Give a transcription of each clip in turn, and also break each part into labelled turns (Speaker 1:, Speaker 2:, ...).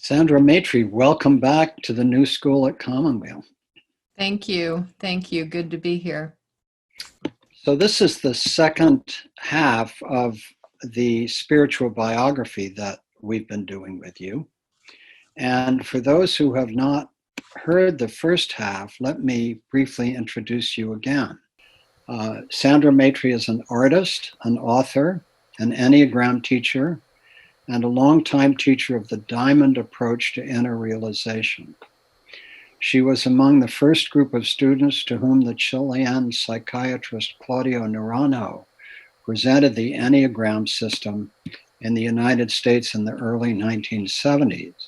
Speaker 1: Sandra Maitri, welcome back to the New School at Commonweal.
Speaker 2: Thank you. Thank you. Good to be here.
Speaker 1: So this is the second half of the spiritual biography that we've been doing with you. And for those who have not heard the first half, let me briefly introduce you again. Sandra Maitri is an artist, an author, an Enneagram teacher, and a longtime teacher of the Diamond approach to inner realization. She was among the first group of students to whom the Chilean psychiatrist Claudio Naranjo presented the Enneagram system in the United States in the early 1970s.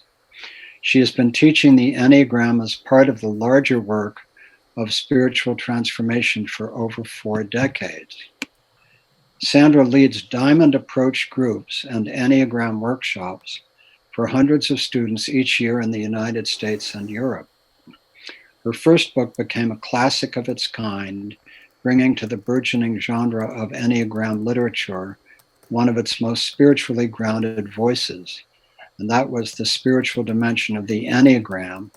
Speaker 1: She has been teaching the Enneagram as part of the larger work of spiritual transformation for over 4 decades. Sandra leads Diamond approach groups and Enneagram workshops for hundreds of students each year in the United States and Europe. Her first book became a classic of its kind, bringing to the burgeoning genre of Enneagram literature one of its most spiritually grounded voices, and that was The Spiritual Dimension of the Enneagram,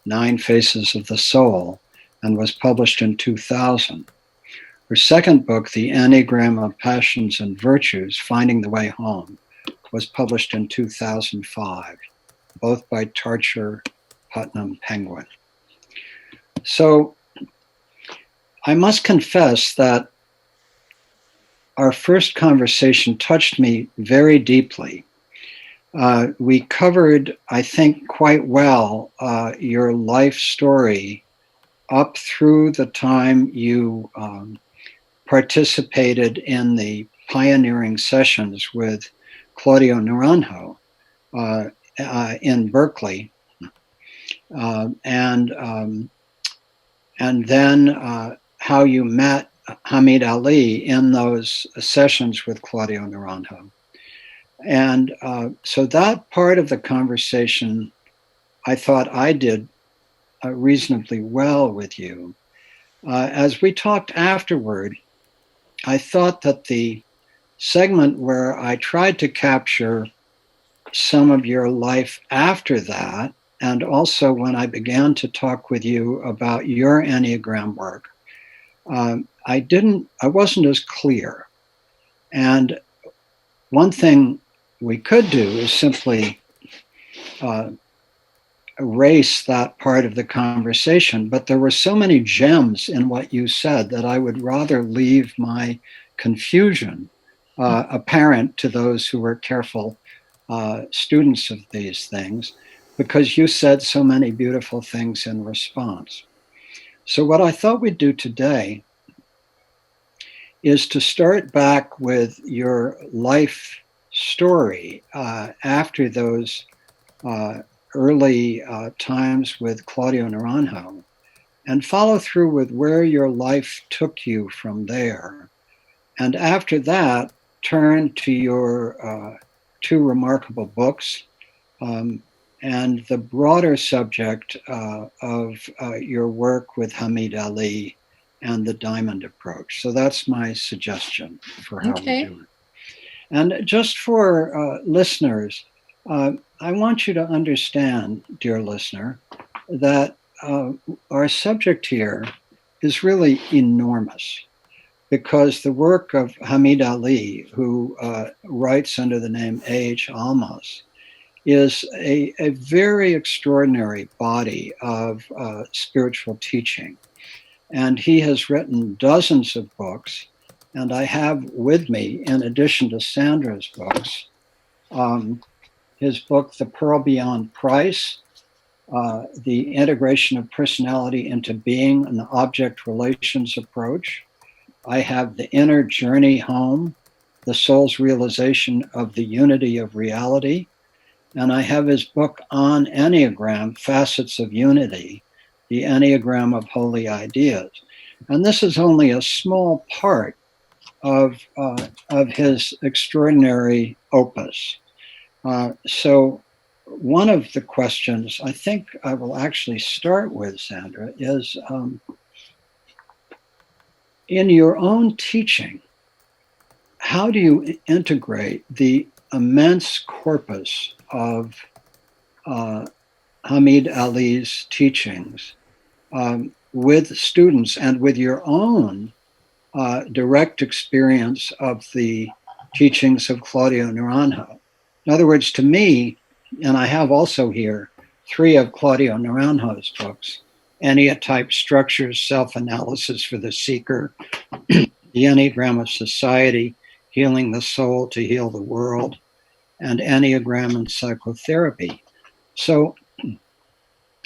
Speaker 1: 9 Faces of the Soul, and was published in 2000. Her second book, The Enneagram of Passions and Virtues, Finding the Way Home, was published in 2005, both by Tarcher Putnam Penguin. So I must confess that our first conversation touched me very deeply. We covered, I think, quite well your life story up through the time you participated in the pioneering sessions with Claudio Naranjo in Berkeley, and then how you met Hameed Ali in those sessions with Claudio Naranjo. And so that part of the conversation, I thought I did reasonably well with you. As we talked afterward, I thought that the segment where I tried to capture some of your life after that, and also when I began to talk with you about your Enneagram work, I wasn't as clear. And one thing we could do is simply erase that part of the conversation, but there were so many gems in what you said that I would rather leave my confusion apparent to those who were careful students of these things, because you said so many beautiful things in response. So what I thought we'd do today is to start back with your life story after those early times with Claudio Naranjo, and follow through with where your life took you from there. And after that, turn to your 2 remarkable books, and the broader subject of your work with Hameed Ali and the Diamond approach. So that's my suggestion for how we do it. And just for listeners, I want you to understand, dear listener, that our subject here is really enormous, because the work of Hameed Ali, who writes under the name A.H. Almos, is a very extraordinary body of spiritual teaching. And he has written dozens of books, and I have with me, in addition to Sandra's books, his book, The Pearl Beyond Price, The Integration of Personality into Being, an Object Relations Approach. I have The Inner Journey Home, The Soul's Realization of the Unity of Reality. And I have his book on Enneagram, Facets of Unity, The Enneagram of Holy Ideas. And this is only a small part of his extraordinary opus. So one of the questions I think I will actually start with, Sandra, is in your own teaching, how do you integrate the immense corpus of Hameed Ali's teachings with students and with your own direct experience of the teachings of Claudio Naranjo. In other words, to me, and I have also here 3 of Claudio Naranjo's books: Enneaa Type Structures, Self-Analysis for the Seeker, The Enneagram of Society, Healing the Soul to Heal the World, and Enneagram and Psychotherapy. So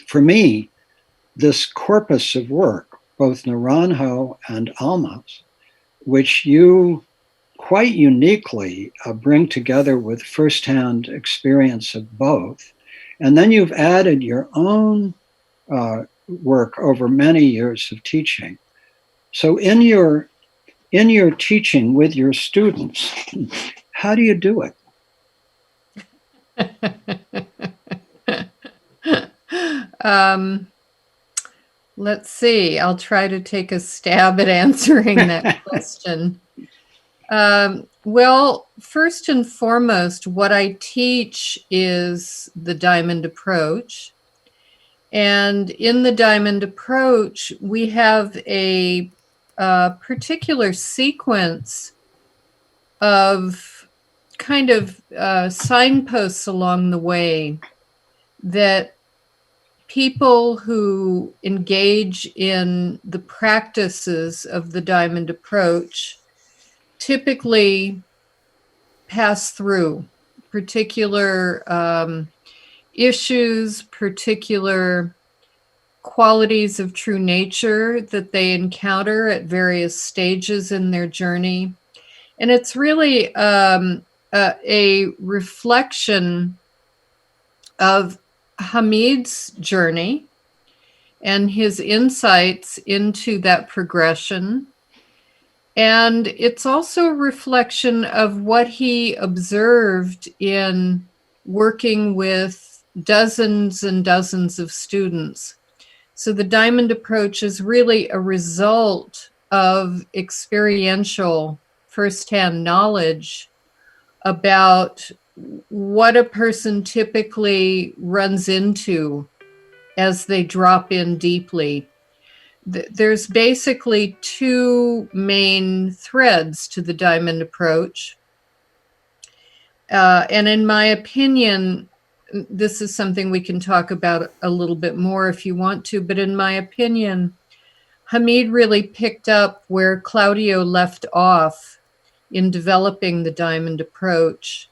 Speaker 1: for me, this corpus of work, both Naranjo and Alma's, which you quite uniquely bring together with firsthand experience of both, and then you've added your own work over many years of teaching. So in your teaching with your students, how do you do it?
Speaker 2: Let's see. I'll try to take a stab at answering that question. Well, first and foremost, what I teach is the diamond approach. And in the diamond approach, we have a particular sequence of kind of signposts along the way that people who engage in the practices of the diamond approach typically pass through particular issues, particular qualities of true nature that they encounter at various stages in their journey. And it's really a reflection of Hameed's journey and his insights into that progression. And it's also a reflection of what he observed in working with dozens and dozens of students. So the diamond approach is really a result of experiential firsthand knowledge about what a person typically runs into as they drop in deeply. There's basically 2 main threads to the diamond approach. And in my opinion, this is something we can talk about a little bit more if you want to, but in my opinion, Hameed really picked up where Claudio left off in developing the diamond approach.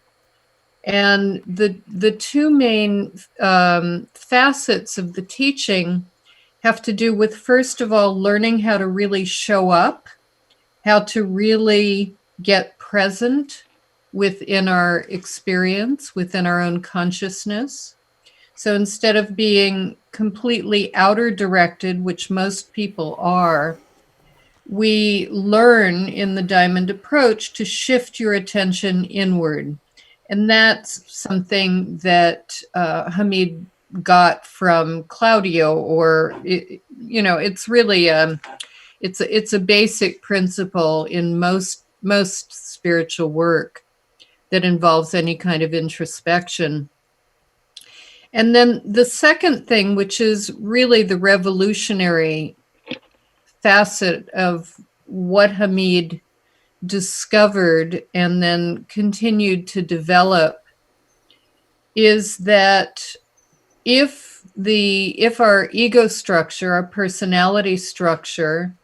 Speaker 2: And the 2 main facets of the teaching have to do with, first of all, learning how to really show up, how to really get present within our experience, within our own consciousness. So instead of being completely outer directed, which most people are, we learn in the diamond approach to shift your attention inward. And that's something that Hameed got from Claudio, or it's really it's a basic principle in most spiritual work that involves any kind of introspection. And then the second thing, which is really the revolutionary facet of what Hameed discovered and then continued to develop, is that if our ego structure, our personality structure,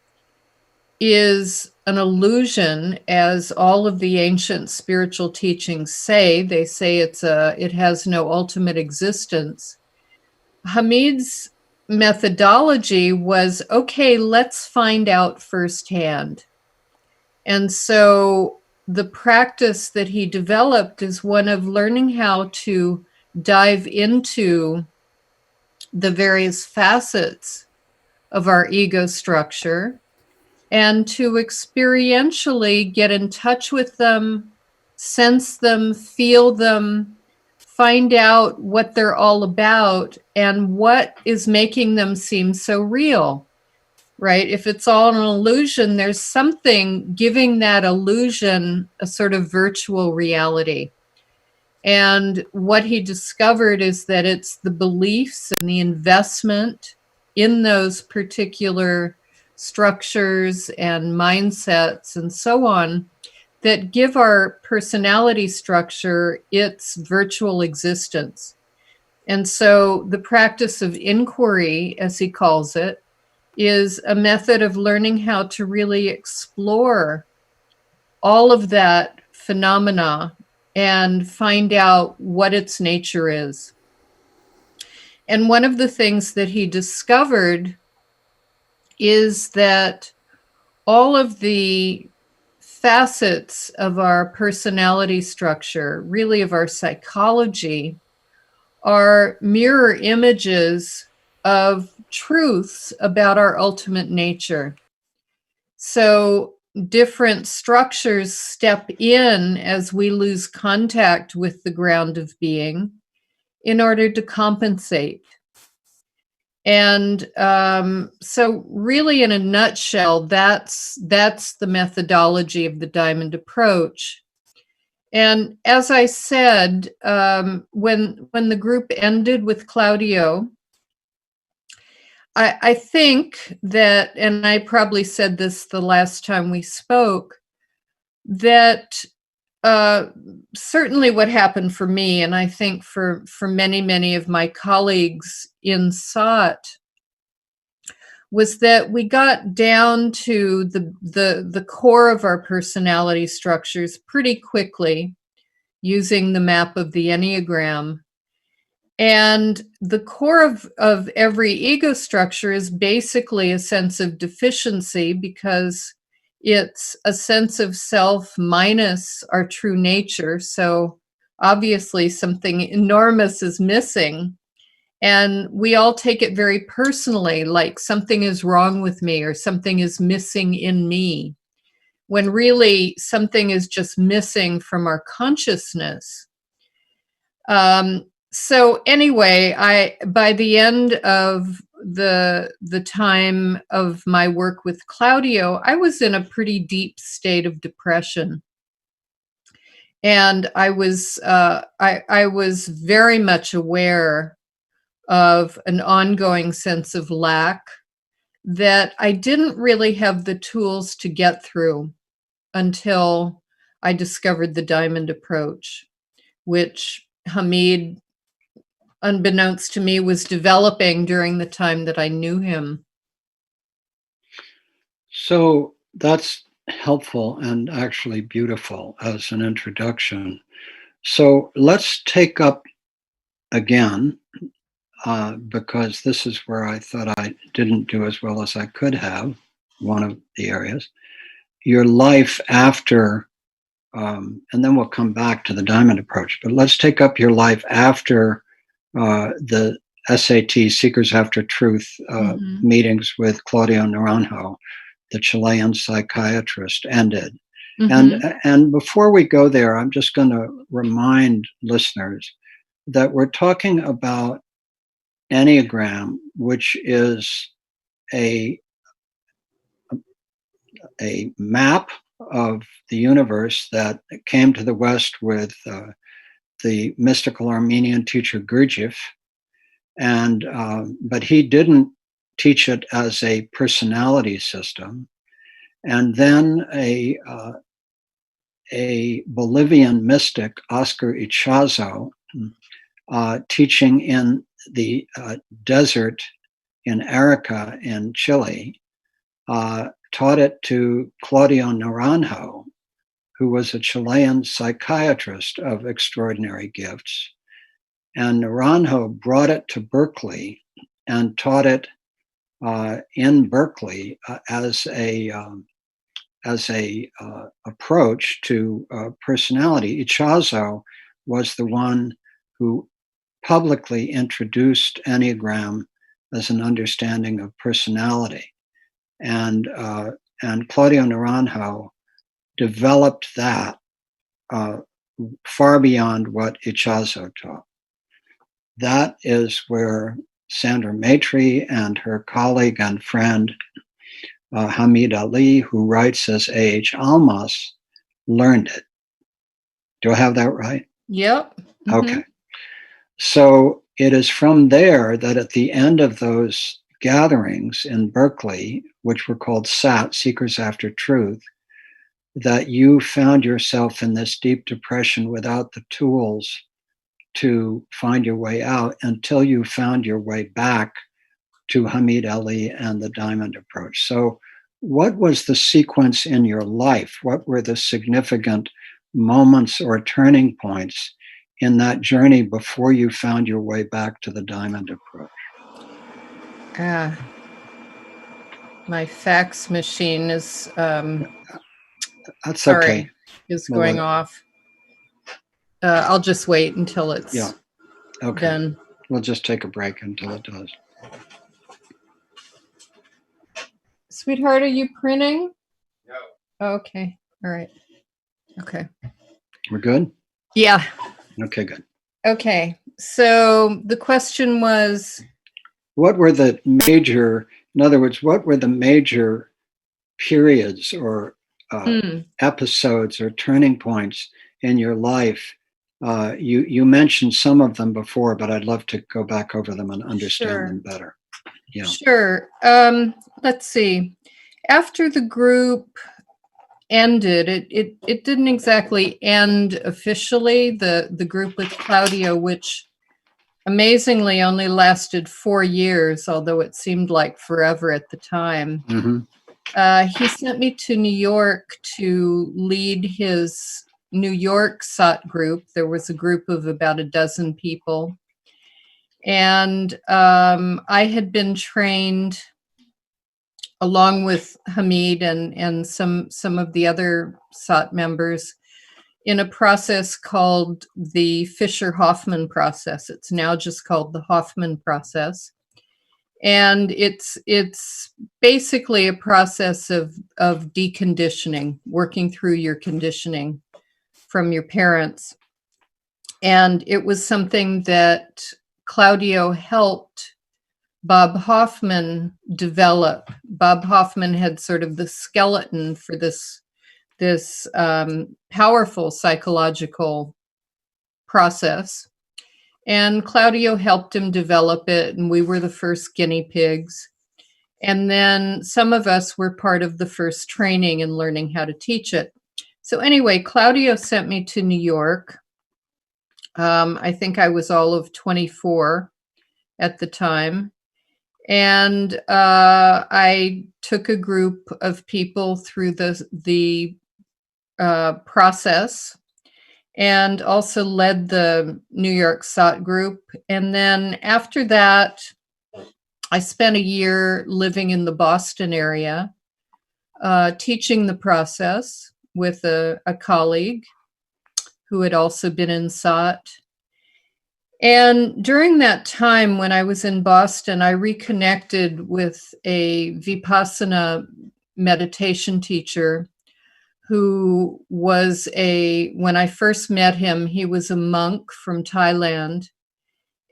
Speaker 2: is an illusion, as all of the ancient spiritual teachings say, they say it has no ultimate existence. Hameed's methodology was, okay, let's find out firsthand. And so the practice that he developed is one of learning how to dive into the various facets of our ego structure and to experientially get in touch with them, sense them, feel them, find out what they're all about and what is making them seem so real, right? If it's all an illusion, there's something giving that illusion a sort of virtual reality. And what he discovered is that it's the beliefs and the investment in those particular structures and mindsets and so on that give our personality structure its virtual existence. And so the practice of inquiry, as he calls it, is a method of learning how to really explore all of that phenomena and find out what its nature is. And one of the things that he discovered is that all of the facets of our personality structure, really of our psychology, are mirror images of truths about our ultimate nature. So different structures step in as we lose contact with the ground of being in order to compensate. And so really, in a nutshell, that's the methodology of the diamond approach. And as I said, when the group ended with Claudio, I think that, and I probably said this the last time we spoke, that certainly what happened for me, and I think for many of my colleagues in SOT, was that we got down to the core of our personality structures pretty quickly using the map of the Enneagram. And the core of every ego structure is basically a sense of deficiency, because it's a sense of self minus our true nature. So obviously something enormous is missing. And we all take it very personally, like something is wrong with me or something is missing in me, when really something is just missing from our consciousness. So anyway, by the end of the time of my work with Claudio, I was in a pretty deep state of depression, and I was very much aware of an ongoing sense of lack that I didn't really have the tools to get through until I discovered the diamond approach, which Hameed, unbeknownst to me, was developing during the time that I knew him.
Speaker 1: So that's helpful and actually beautiful as an introduction. So let's take up again, because this is where I thought I didn't do as well as I could have, one of the areas, your life after, and then we'll come back to the diamond approach, but let's take up your life after the SAT, Seekers After Truth, meetings with Claudio Naranjo, the Chilean psychiatrist, ended. And before we go there, I'm just going to remind listeners that we're talking about Enneagram, which is a map of the universe that came to the West with the mystical Armenian teacher Gurdjieff, and but he didn't teach it as a personality system. And then a Bolivian mystic, Oscar Ichazo, teaching in the desert in Arica in Chile, taught it to Claudio Naranjo, who was a Chilean psychiatrist of extraordinary gifts. And Naranjo brought it to Berkeley and taught it in Berkeley as a approach to personality. Ichazo was the one who publicly introduced Enneagram as an understanding of personality, and Claudio Naranjo developed that far beyond what Ichazo taught. That is where Sandra Maitri and her colleague and friend Hameed Ali, who writes as A.H. Almas, learned it. Do I have that right?
Speaker 2: Yep.
Speaker 1: Okay. So it is from there that at the end of those gatherings in Berkeley, which were called SAT, Seekers After Truth, that you found yourself in this deep depression without the tools to find your way out until you found your way back to Hameed Ali and the Diamond Approach. So, what was the sequence in your life? What were the significant moments or turning points in that journey before you found your way back to the Diamond Approach?
Speaker 2: My fax machine is
Speaker 1: That's
Speaker 2: sorry,
Speaker 1: okay.
Speaker 2: is going off. I'll just wait until it's done.
Speaker 1: We'll just take a break until it does.
Speaker 2: Sweetheart, are you printing? No. Okay. All right. Okay.
Speaker 1: We're good?
Speaker 2: Yeah.
Speaker 1: Okay, good.
Speaker 2: Okay. So the question was,
Speaker 1: what were the major, in other words, what were the major periods or episodes or turning points in your life? You mentioned some of them before, but I'd love to go back over them and understand them better. Yeah.
Speaker 2: Sure. Let's see. After the group ended, it didn't exactly end officially. The group with Claudio, which amazingly only lasted 4 years, although it seemed like forever at the time. He sent me to New York to lead his New York SOT group. There was a group of about a dozen people. And I had been trained along with Hameed and some of the other SOT members in a process called the Fischer Hoffman process. It's now just called the Hoffman process. And it's basically a process of deconditioning, working through your conditioning from your parents. And it was something that Claudio helped Bob Hoffman develop. Bob Hoffman had sort of the skeleton for this powerful psychological process. And Claudio helped him develop it, and we were the first guinea pigs. And then some of us were part of the first training and learning how to teach it. So anyway, Claudio sent me to New York. I think I was all of 24 at the time. And I took a group of people through the process, and also led the New York SOT group. And then after that, I spent a year living in the Boston area, teaching the process with a colleague who had also been in SOT. And during that time when I was in Boston, I reconnected with a Vipassana meditation teacher who was when I first met him, he was a monk from Thailand.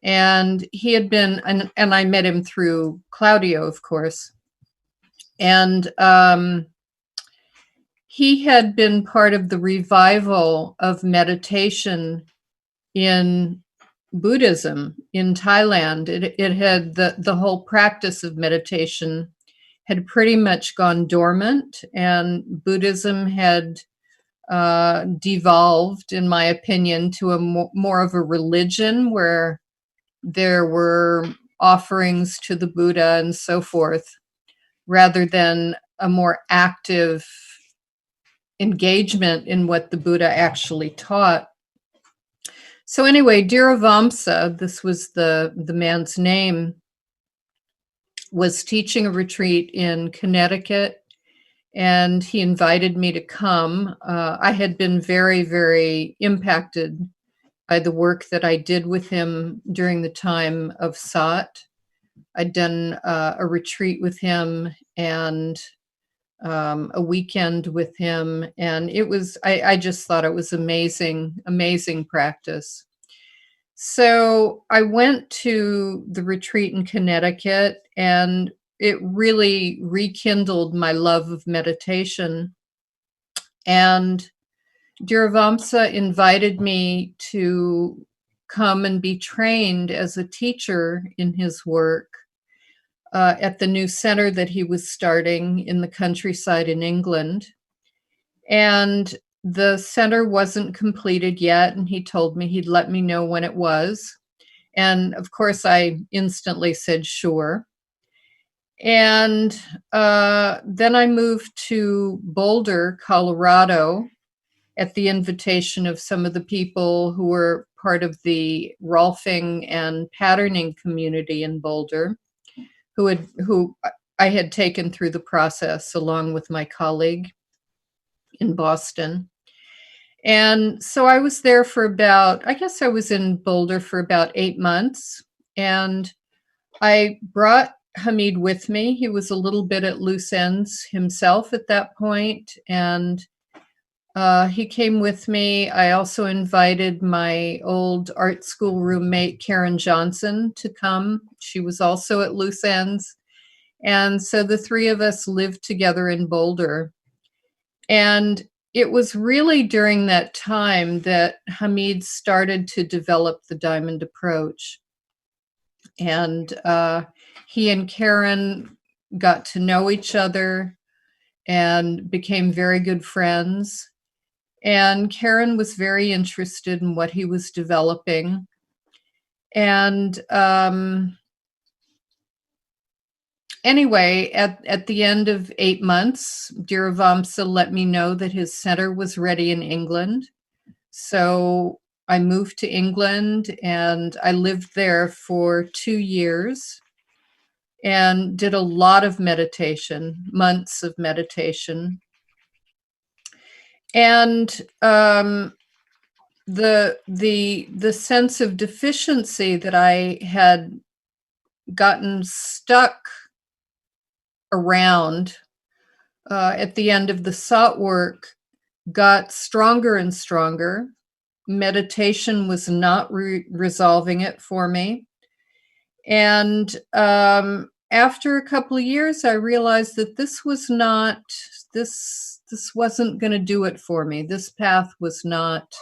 Speaker 2: And he had been, and I met him through Claudio, of course. And he had been part of the revival of meditation in Buddhism in Thailand. It had the whole practice of meditation had pretty much gone dormant, and Buddhism had devolved, in my opinion, to a more of a religion where there were offerings to the Buddha and so forth, rather than a more active engagement in what the Buddha actually taught. So anyway, Dhiravamsa, this was the man's name, was teaching a retreat in Connecticut, and he invited me to come. I had been very, very impacted by the work that I did with him during the time of SOT. I'd done a retreat with him and a weekend with him, and it was, I just thought it was amazing, amazing practice. So I went to the retreat in Connecticut, and it really rekindled my love of meditation. And Dhiravamsa invited me to come and be trained as a teacher in his work at the new center that he was starting in the countryside in England. And the center wasn't completed yet, and he told me he'd let me know when it was. And of course, I instantly said sure. And then I moved to Boulder, Colorado, at the invitation of some of the people who were part of the Rolfing and patterning community in Boulder, who I had taken through the process along with my colleague in Boston. And so I was there for I was in Boulder for about 8 months. And I brought Hameed with me. He was a little bit at loose ends himself at that point, and he came with me. I also invited my old art school roommate, Karen Johnson, to come. She was also at loose ends. And so the three of us lived together in Boulder. And it was really during that time that Hameed started to develop the diamond approach. And he and Karen got to know each other and became very good friends. And Karen was very interested in what he was developing. And anyway, at the end of 8 months, Dhiravamsa let me know that his center was ready in England. So I moved to England and I lived there for 2 years and did a lot of meditation, months of meditation. And the sense of deficiency that I had gotten stuck around at the end of the SOT work got stronger and stronger. Meditation was not resolving it for me. And after a couple of years, I realized that this wasn't going to do it for me. This path was not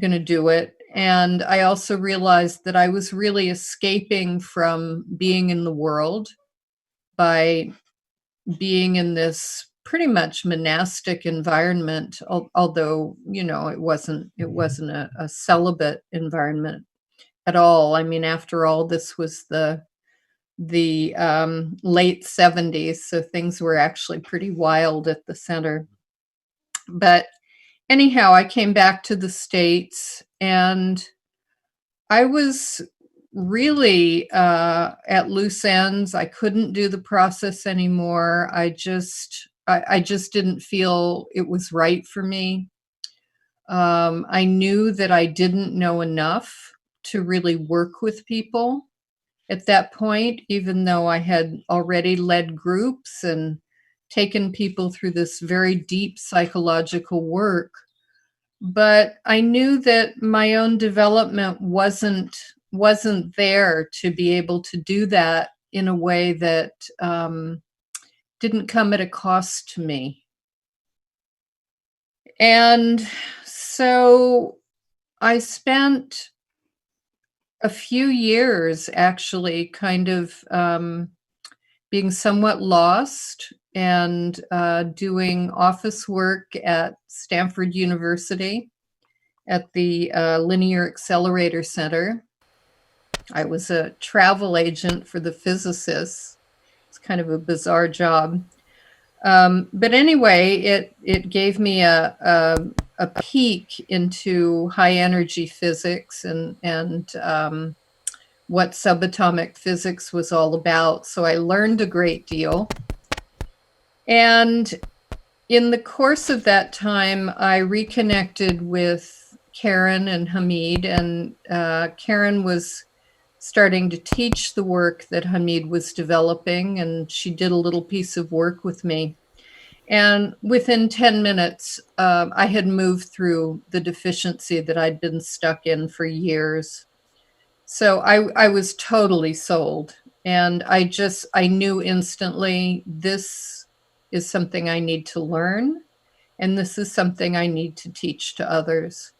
Speaker 2: going to do it. And I also realized that I was really escaping from being in the world by being in this pretty much monastic environment, although, it wasn't a celibate environment at all. I mean, after all, this was the late 70s, so things were actually pretty wild at the center. But anyhow, I came back to the States and I was really at loose ends. I couldn't do the process anymore. I just didn't feel it was right for me. I knew that I didn't know enough to really work with people at that point, even though I had already led groups and taken people through this very deep psychological work. But I knew that my own development wasn't there to be able to do that in a way that didn't come at a cost to me. And so I spent a few years actually kind of being somewhat lost and doing office work at Stanford University at the Linear Accelerator Center. I was a travel agent for the physicists. It's kind of a bizarre job. But anyway, it gave me a peek into high energy physics and what subatomic physics was all about. So I learned a great deal. And in the course of that time, I reconnected with Karen and Hameed, and Karen was starting to teach the work that Hameed was developing, and she did a little piece of work with me. And within 10 minutes, I had moved through the deficiency that I'd been stuck in for years. So I was totally sold. And I knew instantly, this is something I need to learn. And this is something I need to teach to others.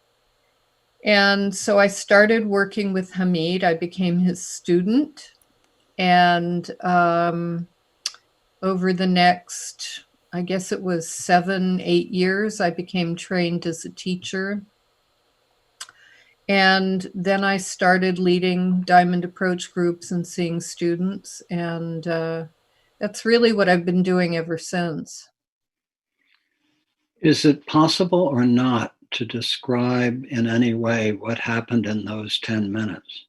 Speaker 2: And so I started working with Hameed. I became his student. And over the next, I guess it was 7, 8 years, I became trained as a teacher. And then I started leading Diamond Approach groups and seeing students. And that's really what I've been doing ever since.
Speaker 1: Is it possible or not to describe in any way what happened in those 10 minutes?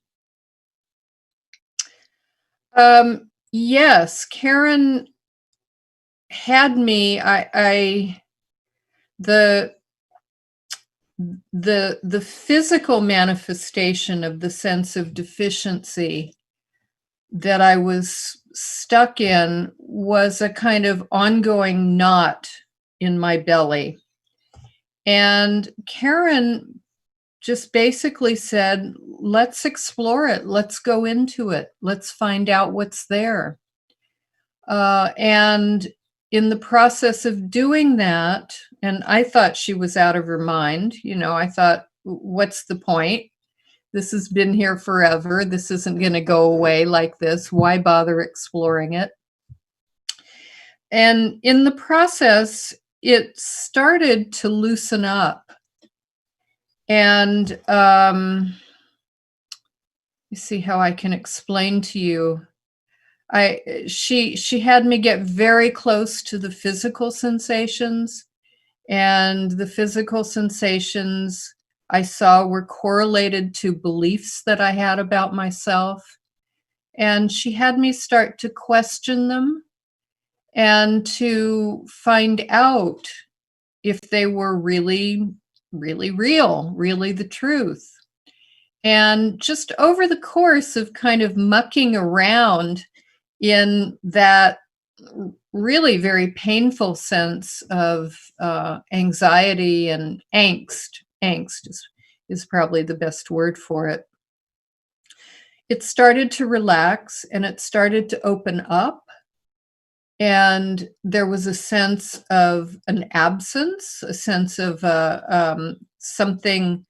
Speaker 2: Yes, Karen had me. The physical manifestation of the sense of deficiency that I was stuck in was a kind of ongoing knot in my belly. And Karen just basically said, let's explore it. Let's go into it. Let's find out what's there. And in the process of doing that, and I thought she was out of her mind. I thought, what's the point? This has been here forever. This isn't going to go away like this. Why bother exploring it? And in the process, it started to loosen up. And you see how I can explain to you. She had me get very close to the physical sensations, and the physical sensations I saw were correlated to beliefs that I had about myself. And she had me start to question them and to find out if they were really, really real, really the truth. And just over the course of kind of mucking around in that really very painful sense of anxiety and angst. Angst is probably the best word for it. It started to relax and it started to open up. And there was a sense of an absence, a sense of something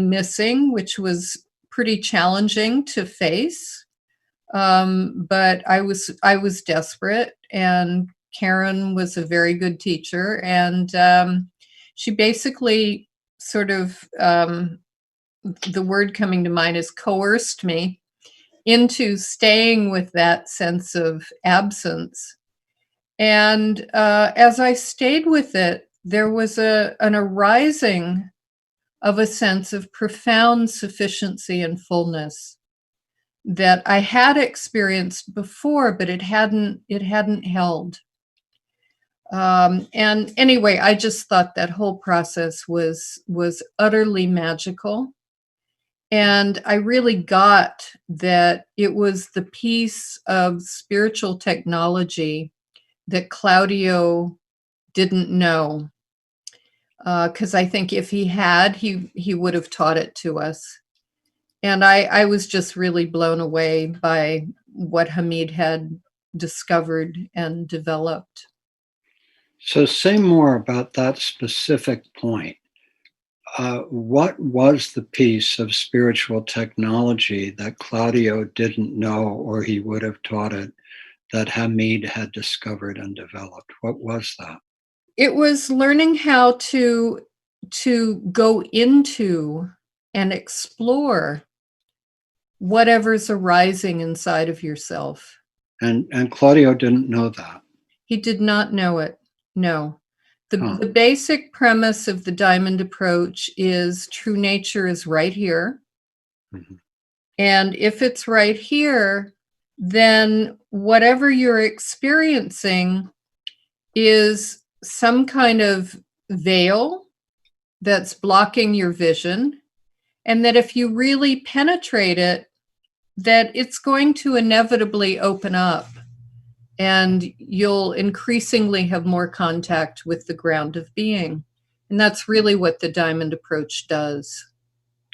Speaker 2: missing, which was pretty challenging to face. But I was desperate, and Karen was a very good teacher, and she basically sort of, the word coming to mind is coerced me into staying with that sense of absence. And as I stayed with it, there was an arising of a sense of profound sufficiency and fullness that I had experienced before, but it hadn't held. And anyway, I just thought that whole process was utterly magical. And I really got that it was the piece of spiritual technology that Claudio didn't know. Because I think if he had, he would have taught it to us. And I was just really blown away by what Hameed had discovered and developed.
Speaker 1: So say more about that specific point. What was the piece of spiritual technology that Claudio didn't know, or he would have taught it, that Hameed had discovered and developed? What was that?
Speaker 2: It was learning how to go into and explore whatever's arising inside of yourself.
Speaker 1: And Claudio didn't know that.
Speaker 2: He did not know it. No. The basic premise of the Diamond Approach is true nature is right here. Mm-hmm. And if it's right here, then whatever you're experiencing is some kind of veil that's blocking your vision. And that if you really penetrate it, that it's going to inevitably open up. And you'll increasingly have more contact with the ground of being. And that's really what the Diamond Approach does.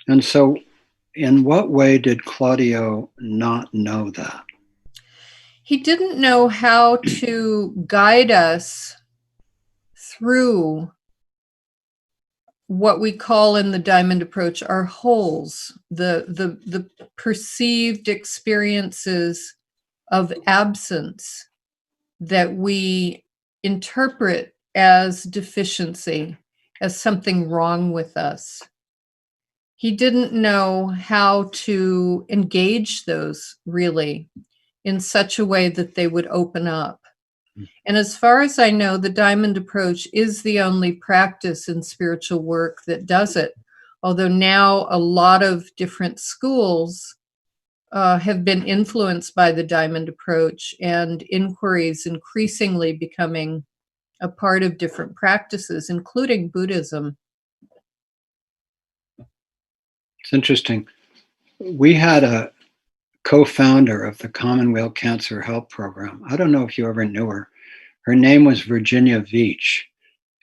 Speaker 1: And so, in what way did Claudio not know that?
Speaker 2: He didn't know how to guide us through what we call in the diamond approach are holes, the perceived experiences of absence that we interpret as deficiency, as something wrong with us. He didn't know how to engage those really in such a way that they would open up. And as far as I know, the diamond approach is the only practice in spiritual work that does it. Although now a lot of different schools have been influenced by the diamond approach, and inquiries increasingly becoming a part of different practices, including Buddhism.
Speaker 1: It's interesting. We had a co-founder of the Commonweal Cancer Help Program. I don't know if you ever knew her. Her name was Virginia Veach,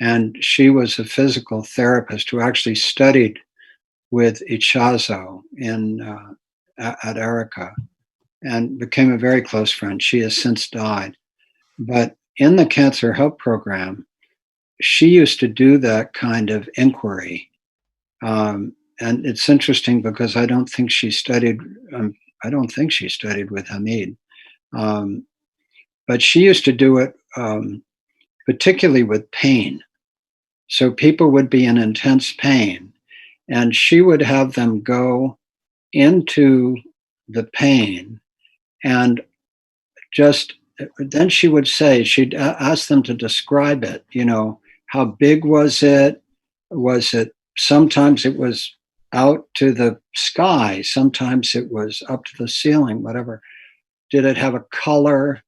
Speaker 1: and she was a physical therapist who actually studied with Ichazo at Erica and became a very close friend. She has since died. But in the Cancer Help Program, she used to do that kind of inquiry. And it's interesting because I don't think she studied with Hameed. But she used to do it particularly with pain. So people would be in intense pain, and she would have them go into the pain and just then she would say, she'd ask them to describe it. How big was it? Sometimes it was out to the sky, sometimes it was up to the ceiling, whatever. Did it have a color?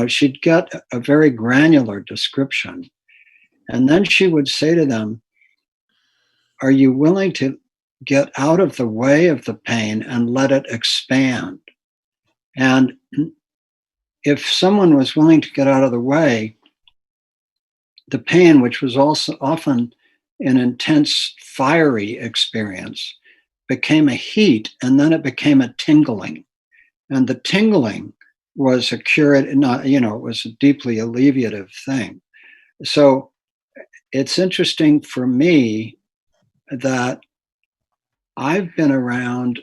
Speaker 1: She'd get a very granular description. And then she would say to them, are you willing to get out of the way of the pain and let it expand? And if someone was willing to get out of the way, the pain, which was also often an intense, fiery experience, became a heat, and then it became a tingling. And the tingling was a curative, it was a deeply alleviative thing. So it's interesting for me that I've been around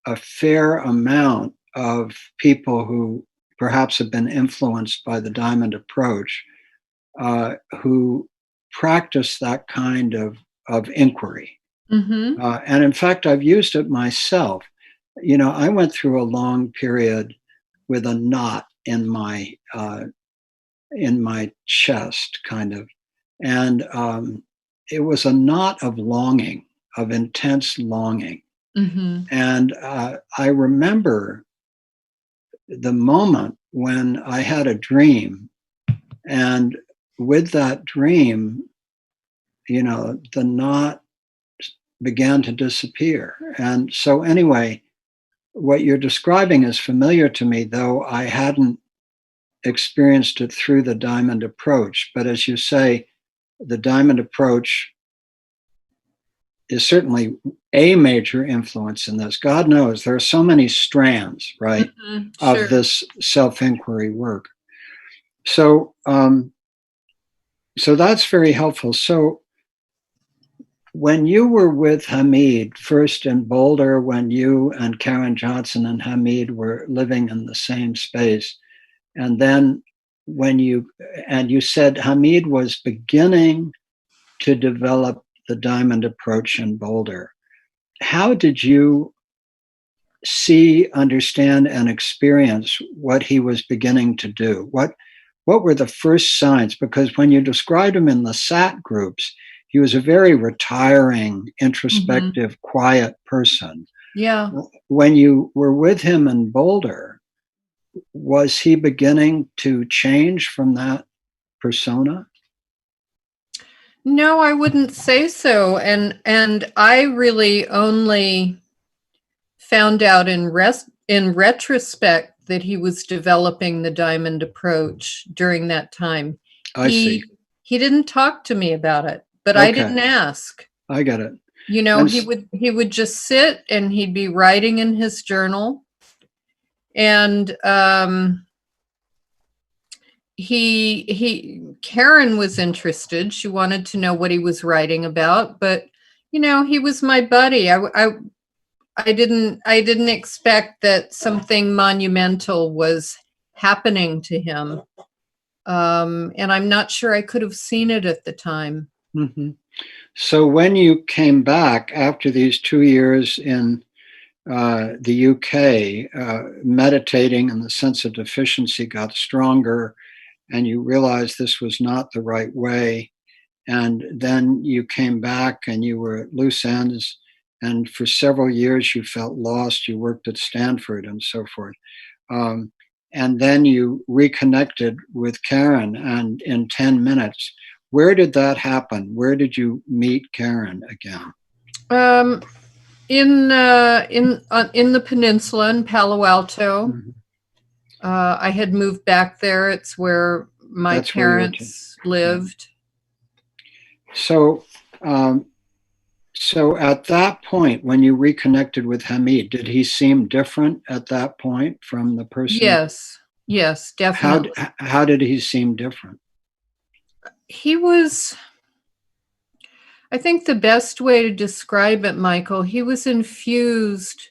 Speaker 1: a fair amount of people who perhaps have been influenced by the diamond approach, who practice that kind of inquiry.
Speaker 2: Mm-hmm.
Speaker 1: And in fact, I've used it myself. I went through a long period with a knot in my chest, kind of, and it was a knot of longing, of intense longing.
Speaker 2: Mm-hmm.
Speaker 1: And I remember the moment when I had a dream, and with that dream, the knot began to disappear. And so anyway, what you're describing is familiar to me, though I hadn't experienced it through the diamond approach. But as you say, the diamond approach is certainly a major influence in this. God knows there are so many strands, right,
Speaker 2: Mm-hmm. Sure.
Speaker 1: of this self-inquiry work. So, so that's very helpful. So when you were with Hameed, first in Boulder, when you and Karen Johnson and Hameed were living in the same space, and then when you said Hameed was beginning to develop the diamond approach in Boulder, how did you see, understand, and experience what he was beginning to do? What were the first signs? Because when you described him in the SAT groups, he was a very retiring, introspective, mm-hmm. quiet person.
Speaker 2: Yeah.
Speaker 1: When you were with him in Boulder, was he beginning to change from that persona?
Speaker 2: No, I wouldn't say so. And I really only found out in retrospect that he was developing the diamond approach during that time.
Speaker 1: I see.
Speaker 2: He didn't talk to me about it, but okay. I didn't ask.
Speaker 1: I get it.
Speaker 2: He would just sit and he'd be writing in his journal. And Karen was interested. She wanted to know what he was writing about, but he was my buddy. I didn't expect that something monumental was happening to him. And I'm not sure I could have seen it at the time.
Speaker 1: Mm-hmm. So when you came back after these 2 years in the UK, meditating and the sense of deficiency got stronger, and you realized this was not the right way. And then you came back and you were at loose ends. And for several years, you felt lost. You worked at Stanford and so forth. And then you reconnected with Karen, and in 10 minutes, where did that happen? Where did you meet Karen again?
Speaker 2: In the peninsula in Palo Alto.
Speaker 1: Mm-hmm.
Speaker 2: I had moved back there. It's where my parents lived.
Speaker 1: So, so at that point, when you reconnected with Hameed, did he seem different at that point from the person?
Speaker 2: Yes, definitely.
Speaker 1: How did he seem different?
Speaker 2: He was, I think the best way to describe it, Michael, he was infused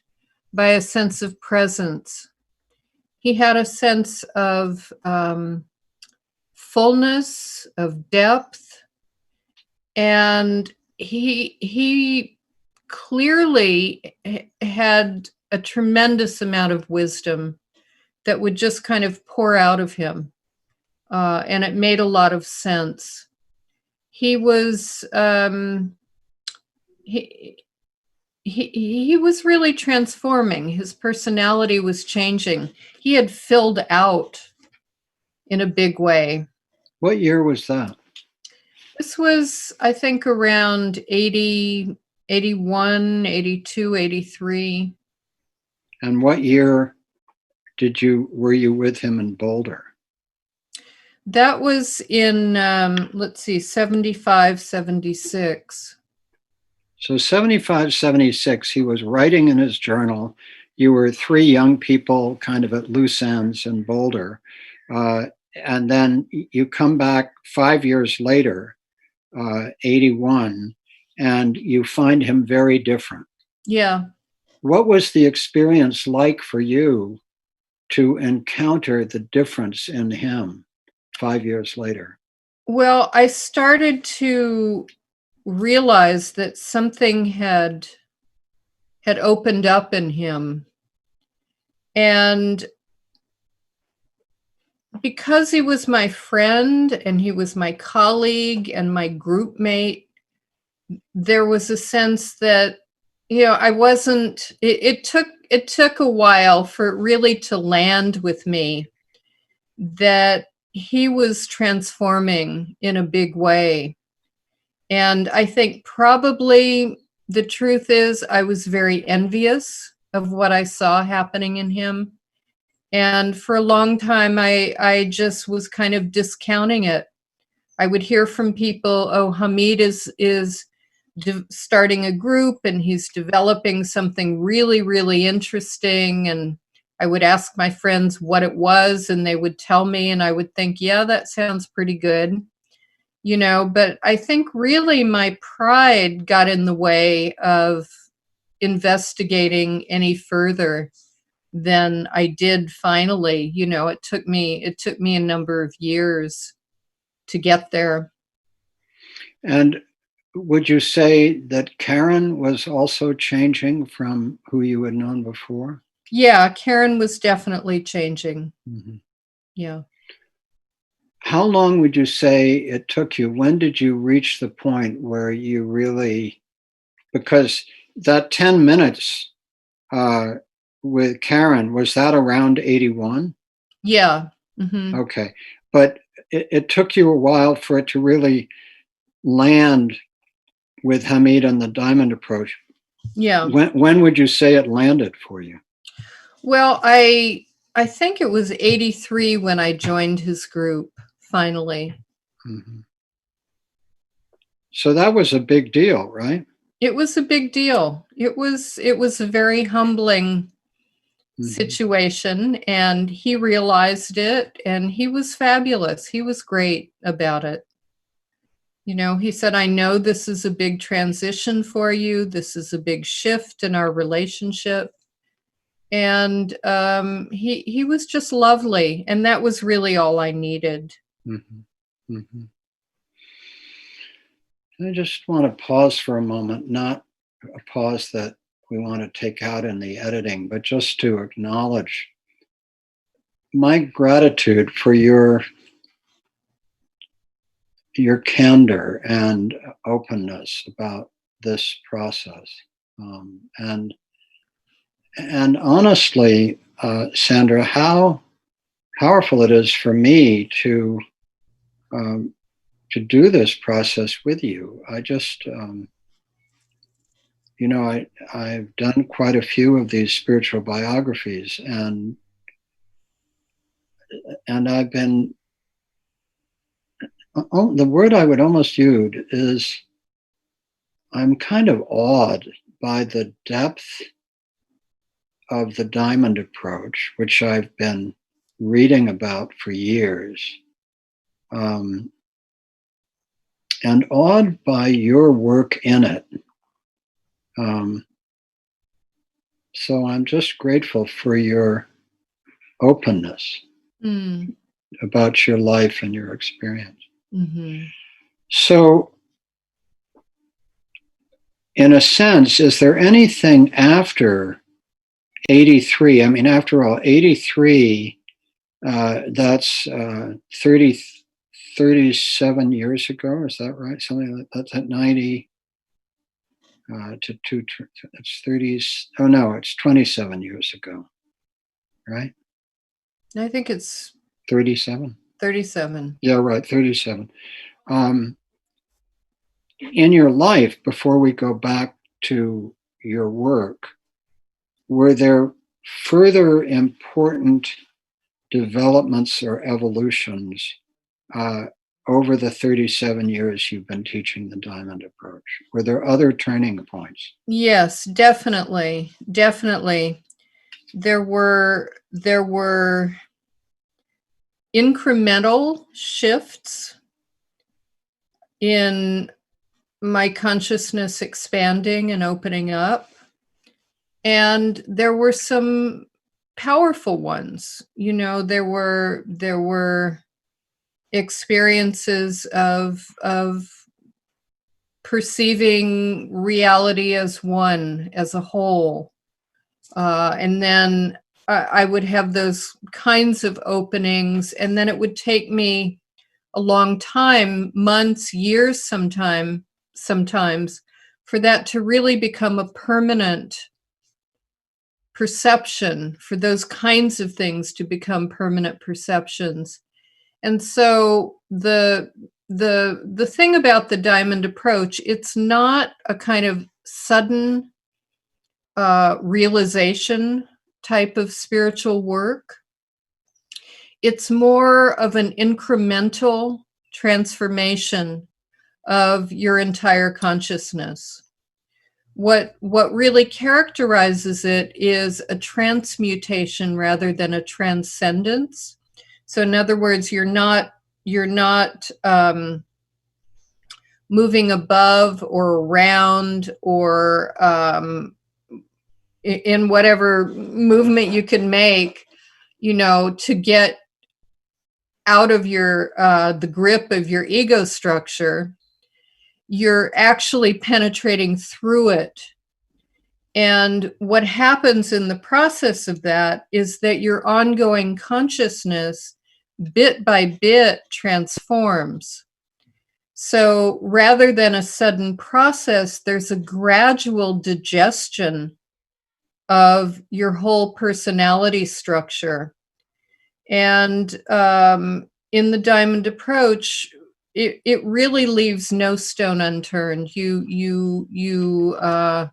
Speaker 2: by a sense of presence. He had a sense of fullness, of depth, and he clearly had a tremendous amount of wisdom that would just kind of pour out of him, and it made a lot of sense. He was he was really transforming. His personality was changing. He had filled out in a big way.
Speaker 1: What year was that?
Speaker 2: This was, I think, around 80, 81, 82, 83.
Speaker 1: And what year were you with him in Boulder?
Speaker 2: That was in, 75, 76.
Speaker 1: So 75, 76, he was writing in his journal. You were 3 young people kind of at loose ends in Boulder. And then you come back 5 years later, 81, and you find him very different.
Speaker 2: Yeah.
Speaker 1: What was the experience like for you to encounter the difference in him 5 years later?
Speaker 2: Well, I started to realize that something had opened up in him. And because he was my friend and he was my colleague and my group mate, there was a sense that, I wasn't, it took a while for it really to land with me that he was transforming in a big way. And I think probably the truth is I was very envious of what I saw happening in him. And for a long time, I just was kind of discounting it. I would hear from people, oh, Hameed is starting a group and he's developing something really, really interesting. And I would ask my friends what it was, and they would tell me, and I would think, yeah, that sounds pretty good. But I think really my pride got in the way of investigating any further than I did finally. It took me a number of years to get there.
Speaker 1: And would you say that Karen was also changing from who you had known before?
Speaker 2: Yeah, Karen was definitely changing.
Speaker 1: Mm-hmm.
Speaker 2: Yeah.
Speaker 1: How long would you say it took you? When did you reach the point where you really, because that 10 minutes with Karen, was that around 81?
Speaker 2: Yeah. Mm-hmm.
Speaker 1: Okay. But it took you a while for it to really land with Hameed and the diamond approach.
Speaker 2: Yeah.
Speaker 1: When would you say it landed for you?
Speaker 2: Well, I think it was 83 when I joined his group finally.
Speaker 1: Mm-hmm. So that was a big deal, right?
Speaker 2: It was a big deal. It was a very humbling situation, and he realized it, and he was fabulous. He was great about it. You know, he said, I know this is a big transition for you. This is a big shift in our relationship. And he was just lovely. And that was really all I needed.
Speaker 1: I just want to pause for a moment, not a pause that we want to take out in the editing, but just to acknowledge my gratitude for your candor and openness about this process. And honestly, Sandra, how powerful it is for me to do this process with you. I just, I've done quite a few of these spiritual biographies, and I've been, the word I would almost use is, I'm kind of awed by the depth of the diamond approach, which I've been reading about for years, and awed by your work in it. So I'm just grateful for your openness about your life and your experience. So, in a sense, is there anything after 83? I mean, after all, 83, that's 37 years ago, is that right? Something like that's at 90 to 2, it's 30, oh no, it's 27 years ago, right?
Speaker 2: I think it's
Speaker 1: 37.
Speaker 2: 37.
Speaker 1: Yeah, right, 37. In your life, before we go back to your work, were there further important developments or evolutions over the 37 years you've been teaching the diamond approach? Were there other turning points?
Speaker 2: Yes, definitely. Definitely. There were incremental shifts in my consciousness expanding and opening up. And there were some powerful ones. You know, there were experiences of perceiving reality as one, as a whole. And then I would have those kinds of openings, and then it would take me a long time, months, years sometimes, for that to really become a permanent perception, for those kinds of things to become permanent perceptions. And so the thing about the diamond approach, it's not a kind of sudden realization type of spiritual work. It's more of an incremental transformation of your entire consciousness. What really characterizes it is a transmutation rather than a transcendence. So in other words, you're not moving above or around or in whatever movement you can make, you know, to get out of your the grip of your ego structure. You're actually penetrating through it. And what happens in the process of that is that your ongoing consciousness, bit by bit, transforms. So rather than a sudden process, there's a gradual digestion of your whole personality structure. And in the diamond approach, it really leaves no stone unturned. You have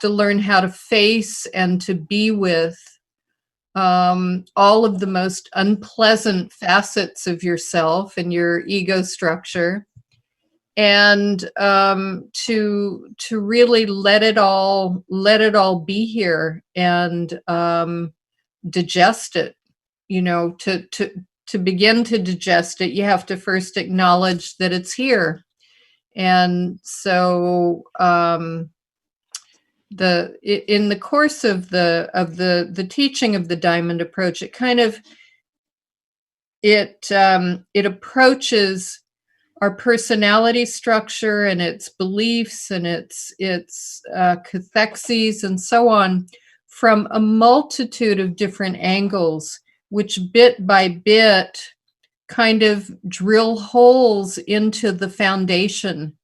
Speaker 2: to learn how to face and to be with all of the most unpleasant facets of yourself and your ego structure. and to really let it all be here, and digest it. To begin to digest it, you have to first acknowledge that it's here. And so in the course of the teaching of the diamond approach, it approaches our personality structure and its beliefs and its cathexes and so on from a multitude of different angles, which bit by bit kind of drill holes into the foundation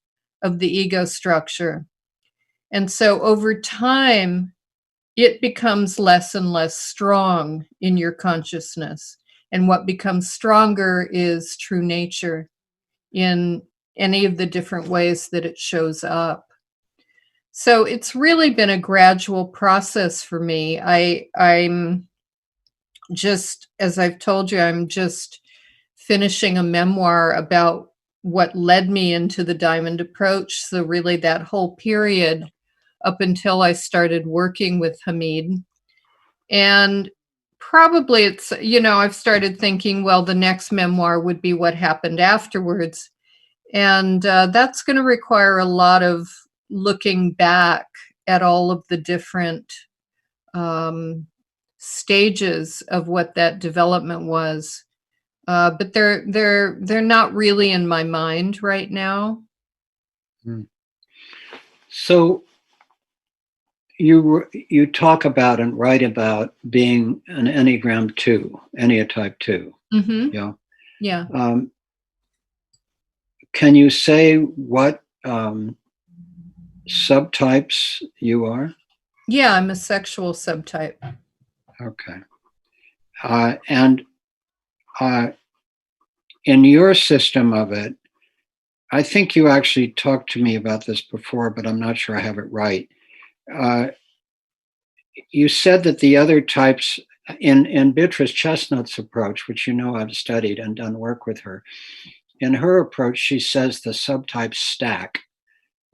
Speaker 2: of the ego structure. And so over time, it becomes less and less strong in your consciousness. And what becomes stronger is true nature in any of the different ways that it shows up. So it's really been a gradual process for me. I'm just, as I've told you, I'm just finishing a memoir about what led me into the diamond approach. So really that whole period up until I started working with Hameed. And probably it's, I've started thinking, well, the next memoir would be what happened afterwards. And that's going to require a lot of looking back at all of the different stages of what that development was. But they're not really in my mind right now.
Speaker 1: So you talk about and write about being an Enneagram 2, Enneaa type 2.
Speaker 2: Mm-hmm.
Speaker 1: Yeah.
Speaker 2: Yeah.
Speaker 1: Can you say what subtypes you are?
Speaker 2: Yeah, I'm a sexual subtype.
Speaker 1: Okay. And in your system of it, I think you actually talked to me about this before, but I'm not sure I have it right. You said that the other types in Beatrice Chestnut's approach, which I've studied and done work with her, in her approach, she says the subtypes stack.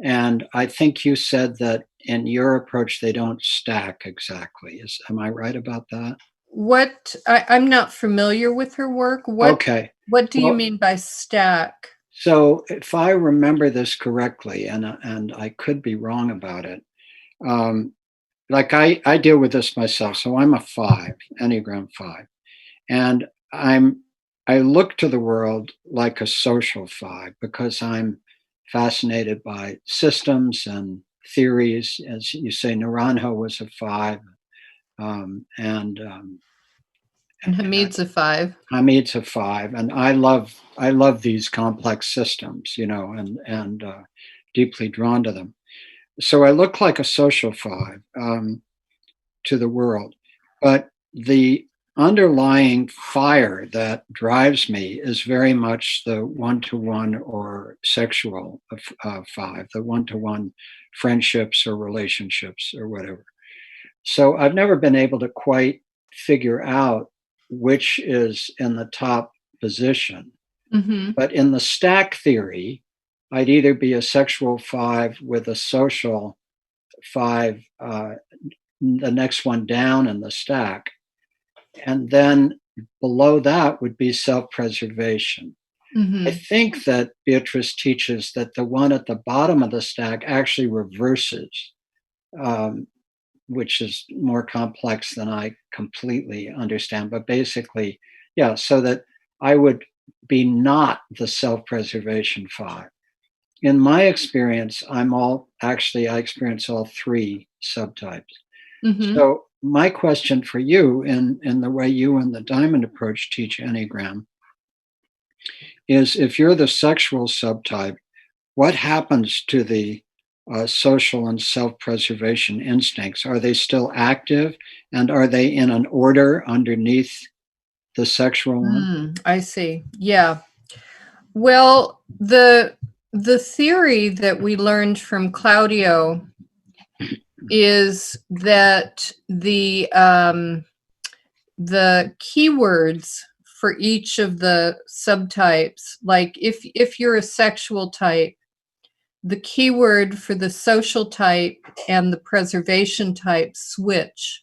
Speaker 1: And I think you said that in your approach, they don't stack exactly. Am I right about that?
Speaker 2: I'm not familiar with her work.
Speaker 1: Okay.
Speaker 2: What do you mean by stack?
Speaker 1: So if I remember this correctly, and I could be wrong about it, like I deal with this myself. So I'm a 5, Enneagram 5. And I look to the world like a social 5 because I'm fascinated by systems and theories. As you say, Naranjo was a 5. And
Speaker 2: Hameed's a 5.
Speaker 1: Hameed's a 5. And I love these complex systems, and deeply drawn to them. So I look like a social 5 to the world. But the underlying fire that drives me is very much the one-to-one or sexual 5, the one-to-one friendships or relationships or whatever. So I've never been able to quite figure out which is in the top position.
Speaker 2: Mm-hmm.
Speaker 1: But in the stack theory, I'd either be a sexual 5 with a social 5, the next one down in the stack. And then below that would be self-preservation.
Speaker 2: Mm-hmm.
Speaker 1: I think that Beatrice teaches that the one at the bottom of the stack actually reverses, which is more complex than I completely understand. But basically, yeah, so that I would be not the self-preservation 5. In my experience, I experience all 3 subtypes.
Speaker 2: Mm-hmm.
Speaker 1: So my question for you, in the way you and the Diamond approach teach Enneagram, is if you're the sexual subtype, what happens to the social and self-preservation instincts? Are they still active, and are they in an order underneath the sexual one?
Speaker 2: I see. Yeah. Well, the theory that we learned from Claudio is that the keywords for each of the subtypes, like if you're a sexual type, the keyword for the social type and the preservation type switch.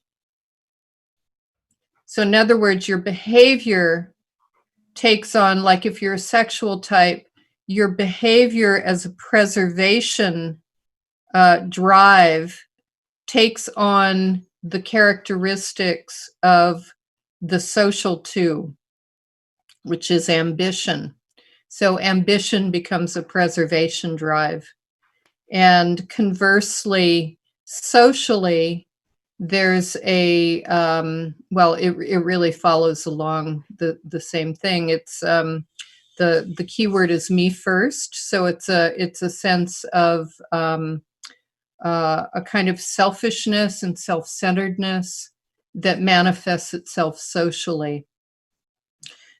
Speaker 2: So in other words, your behavior takes on, like if you're a sexual type, your behavior as a preservation drive takes on the characteristics of the social two, which is ambition. So ambition becomes a preservation drive. And conversely, socially, there's a, it really follows along the same thing. It's the keyword is me first. So it's a sense of a kind of selfishness and self-centeredness that manifests itself socially.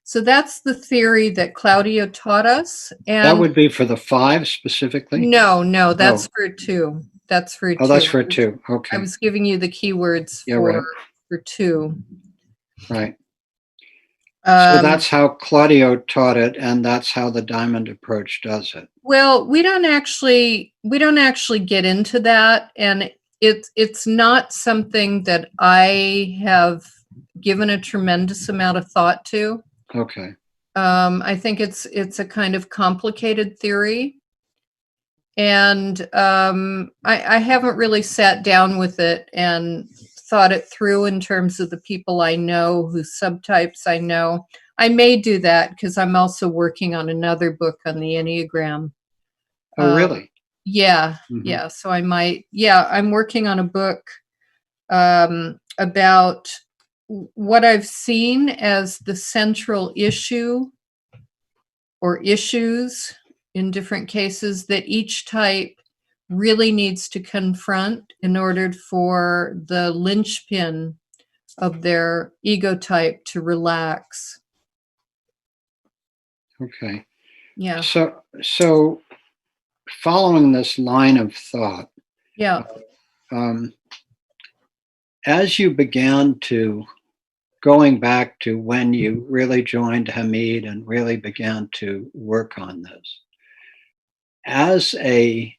Speaker 2: So that's the theory that Claudio taught us. And
Speaker 1: that would be for the 5 specifically?
Speaker 2: No, that's for 2. That's for 2.
Speaker 1: Oh, that's for 2. Okay.
Speaker 2: I was giving you the keywords for 2.
Speaker 1: Right. So that's how Claudio taught it, and that's how the diamond approach does it.
Speaker 2: Well, we don't actually get into that, and it's not something that I have given a tremendous amount of thought to.
Speaker 1: Okay.
Speaker 2: I think it's a kind of complicated theory, and I haven't really sat down with it and thought it through in terms of the people I know, whose subtypes I know. I may do that because I'm also working on another book on the Enneagram.
Speaker 1: Oh, really?
Speaker 2: Yeah, yeah. So I might, I'm working on a book about what I've seen as the central issue or issues in different cases that each type really needs to confront in order for the linchpin of their ego type to relax.
Speaker 1: Okay.
Speaker 2: Yeah.
Speaker 1: So following this line of thought, as you began to going back to when you really joined Hameed and really began to work on this, as a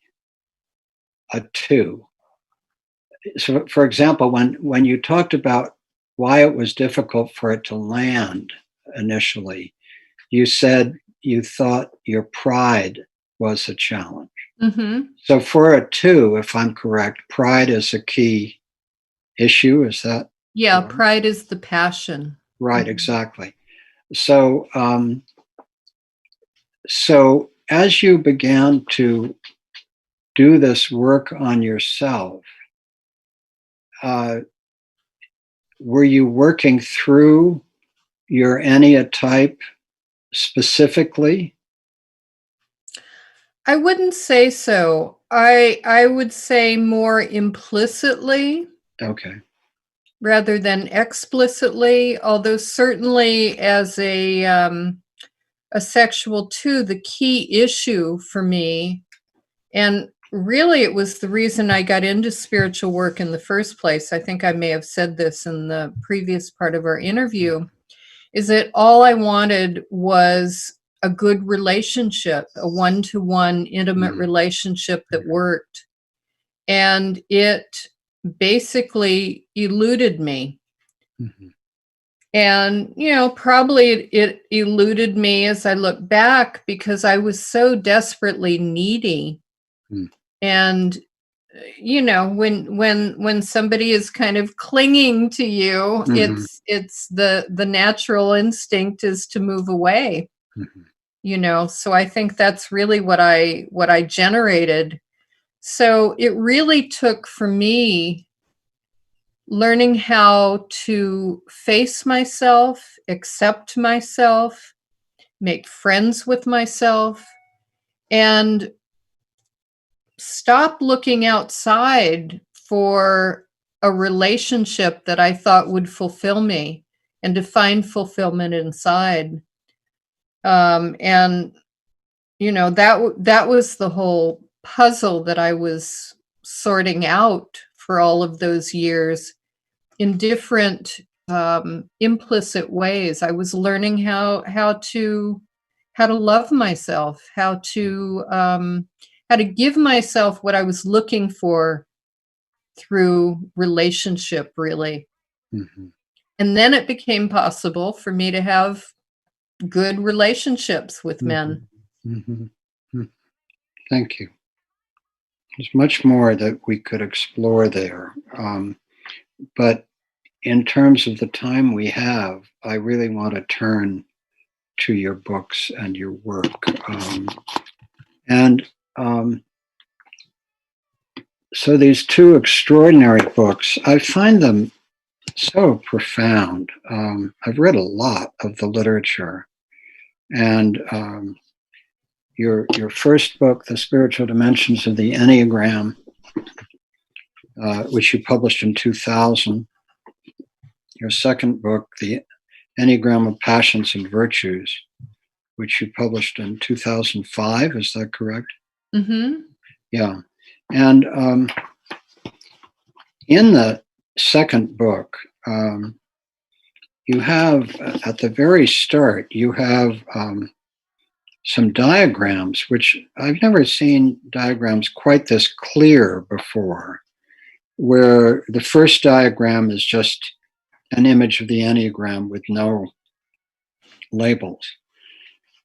Speaker 1: 2. So, for example, when you talked about why it was difficult for it to land initially, you said you thought your pride was a challenge.
Speaker 2: Mm-hmm.
Speaker 1: So for a 2, if I'm correct, pride is a key issue. Is that?
Speaker 2: Yeah, pride is the passion.
Speaker 1: Right, exactly. So, so as you began to do this work on yourself, were you working through your Enneaa type specifically?
Speaker 2: I wouldn't say so. I would say more implicitly.
Speaker 1: Okay.
Speaker 2: Rather than explicitly, although certainly as a sexual 2, the key issue for me, and really it was the reason I got into spiritual work in the first place, I think I may have said this in the previous part of our interview, is that all I wanted was a good relationship, a one-to-one intimate relationship that worked. And it basically eluded me.
Speaker 1: Mm-hmm.
Speaker 2: And, probably it eluded me as I look back because I was so desperately needy. And, when somebody is kind of clinging to you, it's the natural instinct is to move away, so I think that's really what I generated. So it really took for me learning how to face myself, accept myself, make friends with myself, and stop looking outside for a relationship that I thought would fulfill me and to find fulfillment inside. And, that was the whole puzzle that I was sorting out for all of those years in different implicit ways. I was learning how to love myself, how to how to give myself what I was looking for through relationship, really.
Speaker 1: Mm-hmm.
Speaker 2: And then it became possible for me to have good relationships with men.
Speaker 1: Mm-hmm. Mm-hmm. Thank you. There's much more that we could explore there. But in terms of the time we have, I really want to turn to your books and your work. So these two extraordinary books, I find them so profound. I've read a lot of the literature, and your first book, The Spiritual Dimensions of the Enneagram, which you published in 2000. Your second book, The Enneagram of Passions and Virtues, which you published in 2005. Is that correct?
Speaker 2: Mm-hmm.
Speaker 1: Yeah. And in the second book, you have, at the very start, you have some diagrams, which I've never seen diagrams quite this clear before, where the first diagram is just an image of the Enneagram with no labels.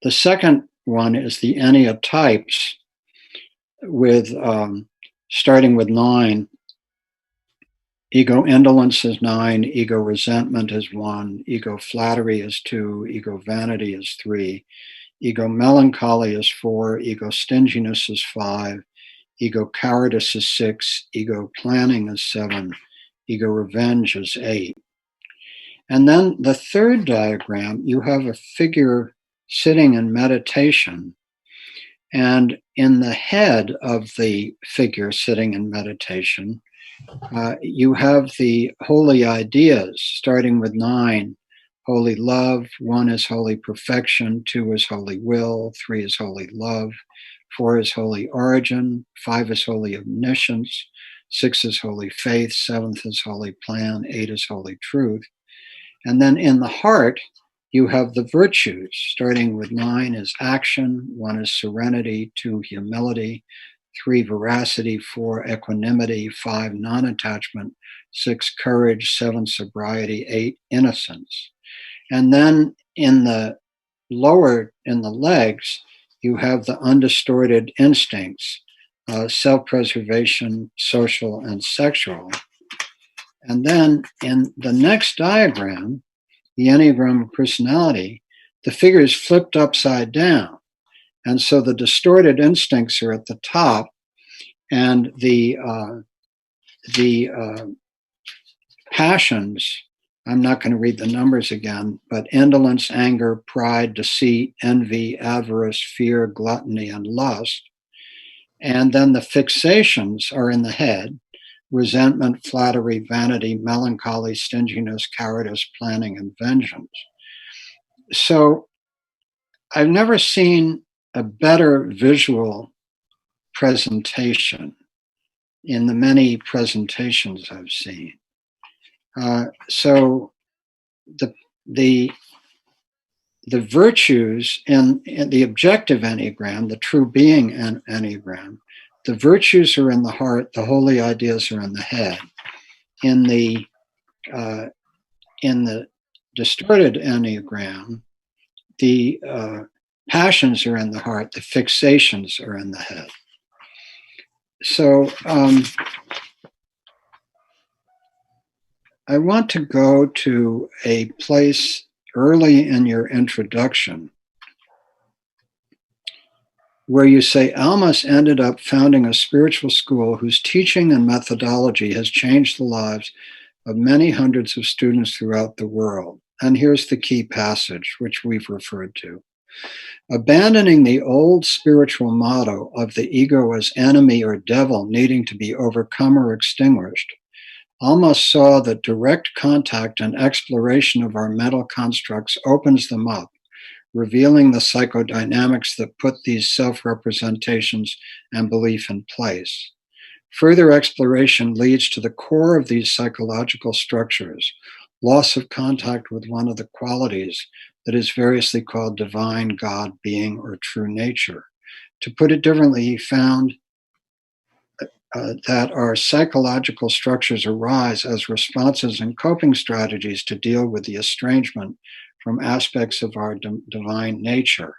Speaker 1: The second one is the Enneaa types, with starting with 9. Ego indolence is 9, ego resentment is 1, ego flattery is 2, ego vanity is 3, ego melancholy is 4, ego stinginess is 5, ego cowardice is 6, ego planning is 7, ego revenge is 8. And then the third diagram, you have a figure sitting in meditation. And in the head of the figure sitting in meditation, you have the holy ideas, starting with 9. Holy love, 1 is holy perfection, 2 is holy will, 3 is holy love, 4 is holy origin, 5 is holy omniscience, 6 is holy faith, 7th is holy plan, 8 is holy truth. And then in the heart, you have the virtues, starting with 9 is action, 1 is serenity, 2 humility, 3 veracity, 4 equanimity, 5 non-attachment, 6 courage, 7 sobriety, 8 innocence. And then in the legs, you have the undistorted instincts, self-preservation, social, and sexual. And then in the next diagram, the Enneagram of personality, the figure is flipped upside down. And so the distorted instincts are at the top, and the passions, I'm not going to read the numbers again, but indolence, anger, pride, deceit, envy, avarice, fear, gluttony, and lust. And then the fixations are in the head: resentment, flattery, vanity, melancholy, stinginess, cowardice, planning, and vengeance. So I've never seen a better visual presentation in the many presentations I've seen. So the virtues in the objective Enneagram, the true being Enneagram, the virtues are in the heart, the holy ideas are in the head. In the distorted Enneagram, the passions are in the heart, the fixations are in the head. So I want to go to a place early in your introduction where you say Almas ended up founding a spiritual school whose teaching and methodology has changed the lives of many hundreds of students throughout the world. And here's the key passage, which we've referred to. Abandoning the old spiritual motto of the ego as enemy or devil needing to be overcome or extinguished, Almas saw that direct contact and exploration of our mental constructs opens them up, revealing the psychodynamics that put these self-representations and belief in place. Further exploration leads to the core of these psychological structures, loss of contact with one of the qualities that is variously called divine, God, being, or true nature. To put it differently, he found that our psychological structures arise as responses and coping strategies to deal with the estrangement from aspects of our divine nature.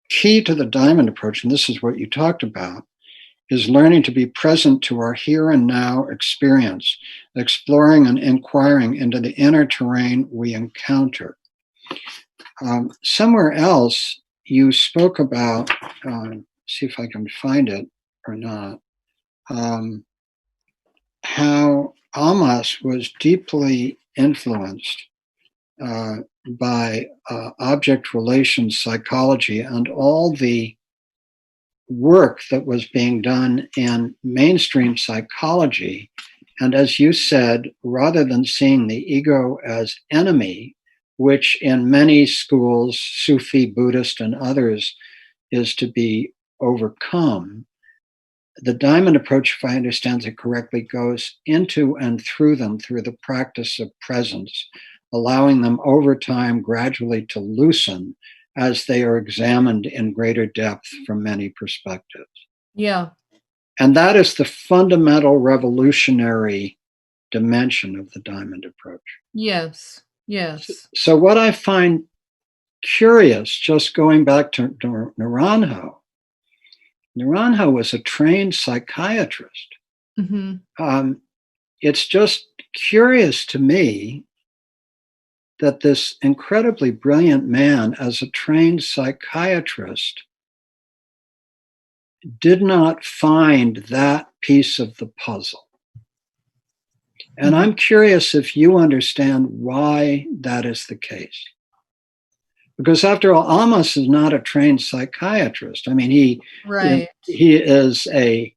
Speaker 1: Key to the diamond approach, and this is what you talked about, is learning to be present to our here and now experience, exploring and inquiring into the inner terrain we encounter. Somewhere else, you spoke about, see if I can find it or not, how Amos was deeply influenced by object relations psychology and all the work that was being done in mainstream psychology. And as you said, rather than seeing the ego as enemy, which in many schools, Sufi, Buddhist, and others, is to be overcome, the diamond approach, if I understand it correctly, goes into and through them through the practice of presence, allowing them over time gradually to loosen as they are examined in greater depth from many perspectives.
Speaker 2: Yeah.
Speaker 1: And that is the fundamental revolutionary dimension of the diamond approach.
Speaker 2: Yes. Yes.
Speaker 1: So what I find curious, just going back to Naranjo was a trained psychiatrist.
Speaker 2: Mm-hmm.
Speaker 1: It's just curious to me that this incredibly brilliant man, as a trained psychiatrist, did not find that piece of the puzzle. And I'm curious if you understand why that is the case. Because after all, Amos is not a trained psychiatrist. I mean, he is a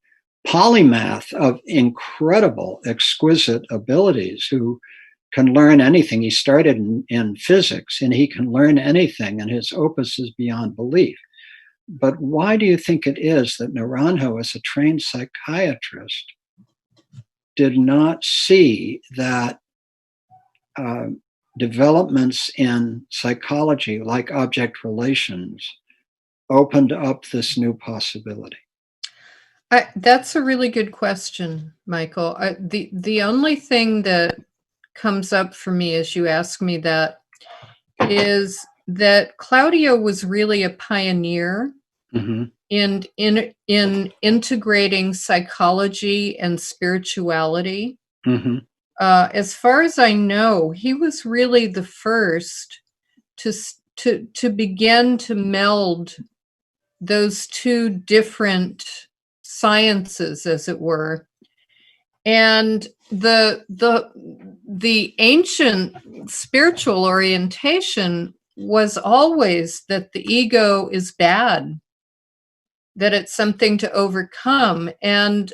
Speaker 1: polymath of incredible, exquisite abilities who can learn anything. He started in physics, and he can learn anything, and his opus is beyond belief. But why do you think it is that Naranjo, as a trained psychiatrist, did not see that developments in psychology, like object relations, opened up this new possibility?
Speaker 2: That's a really good question, Michael. The only thing that comes up for me as you ask me that is that Claudio was really a pioneer in integrating psychology and spirituality. As far as I know, he was really the first to begin to meld those two different sciences, as it were. And the ancient spiritual orientation was always that the ego is bad, that it's something to overcome. And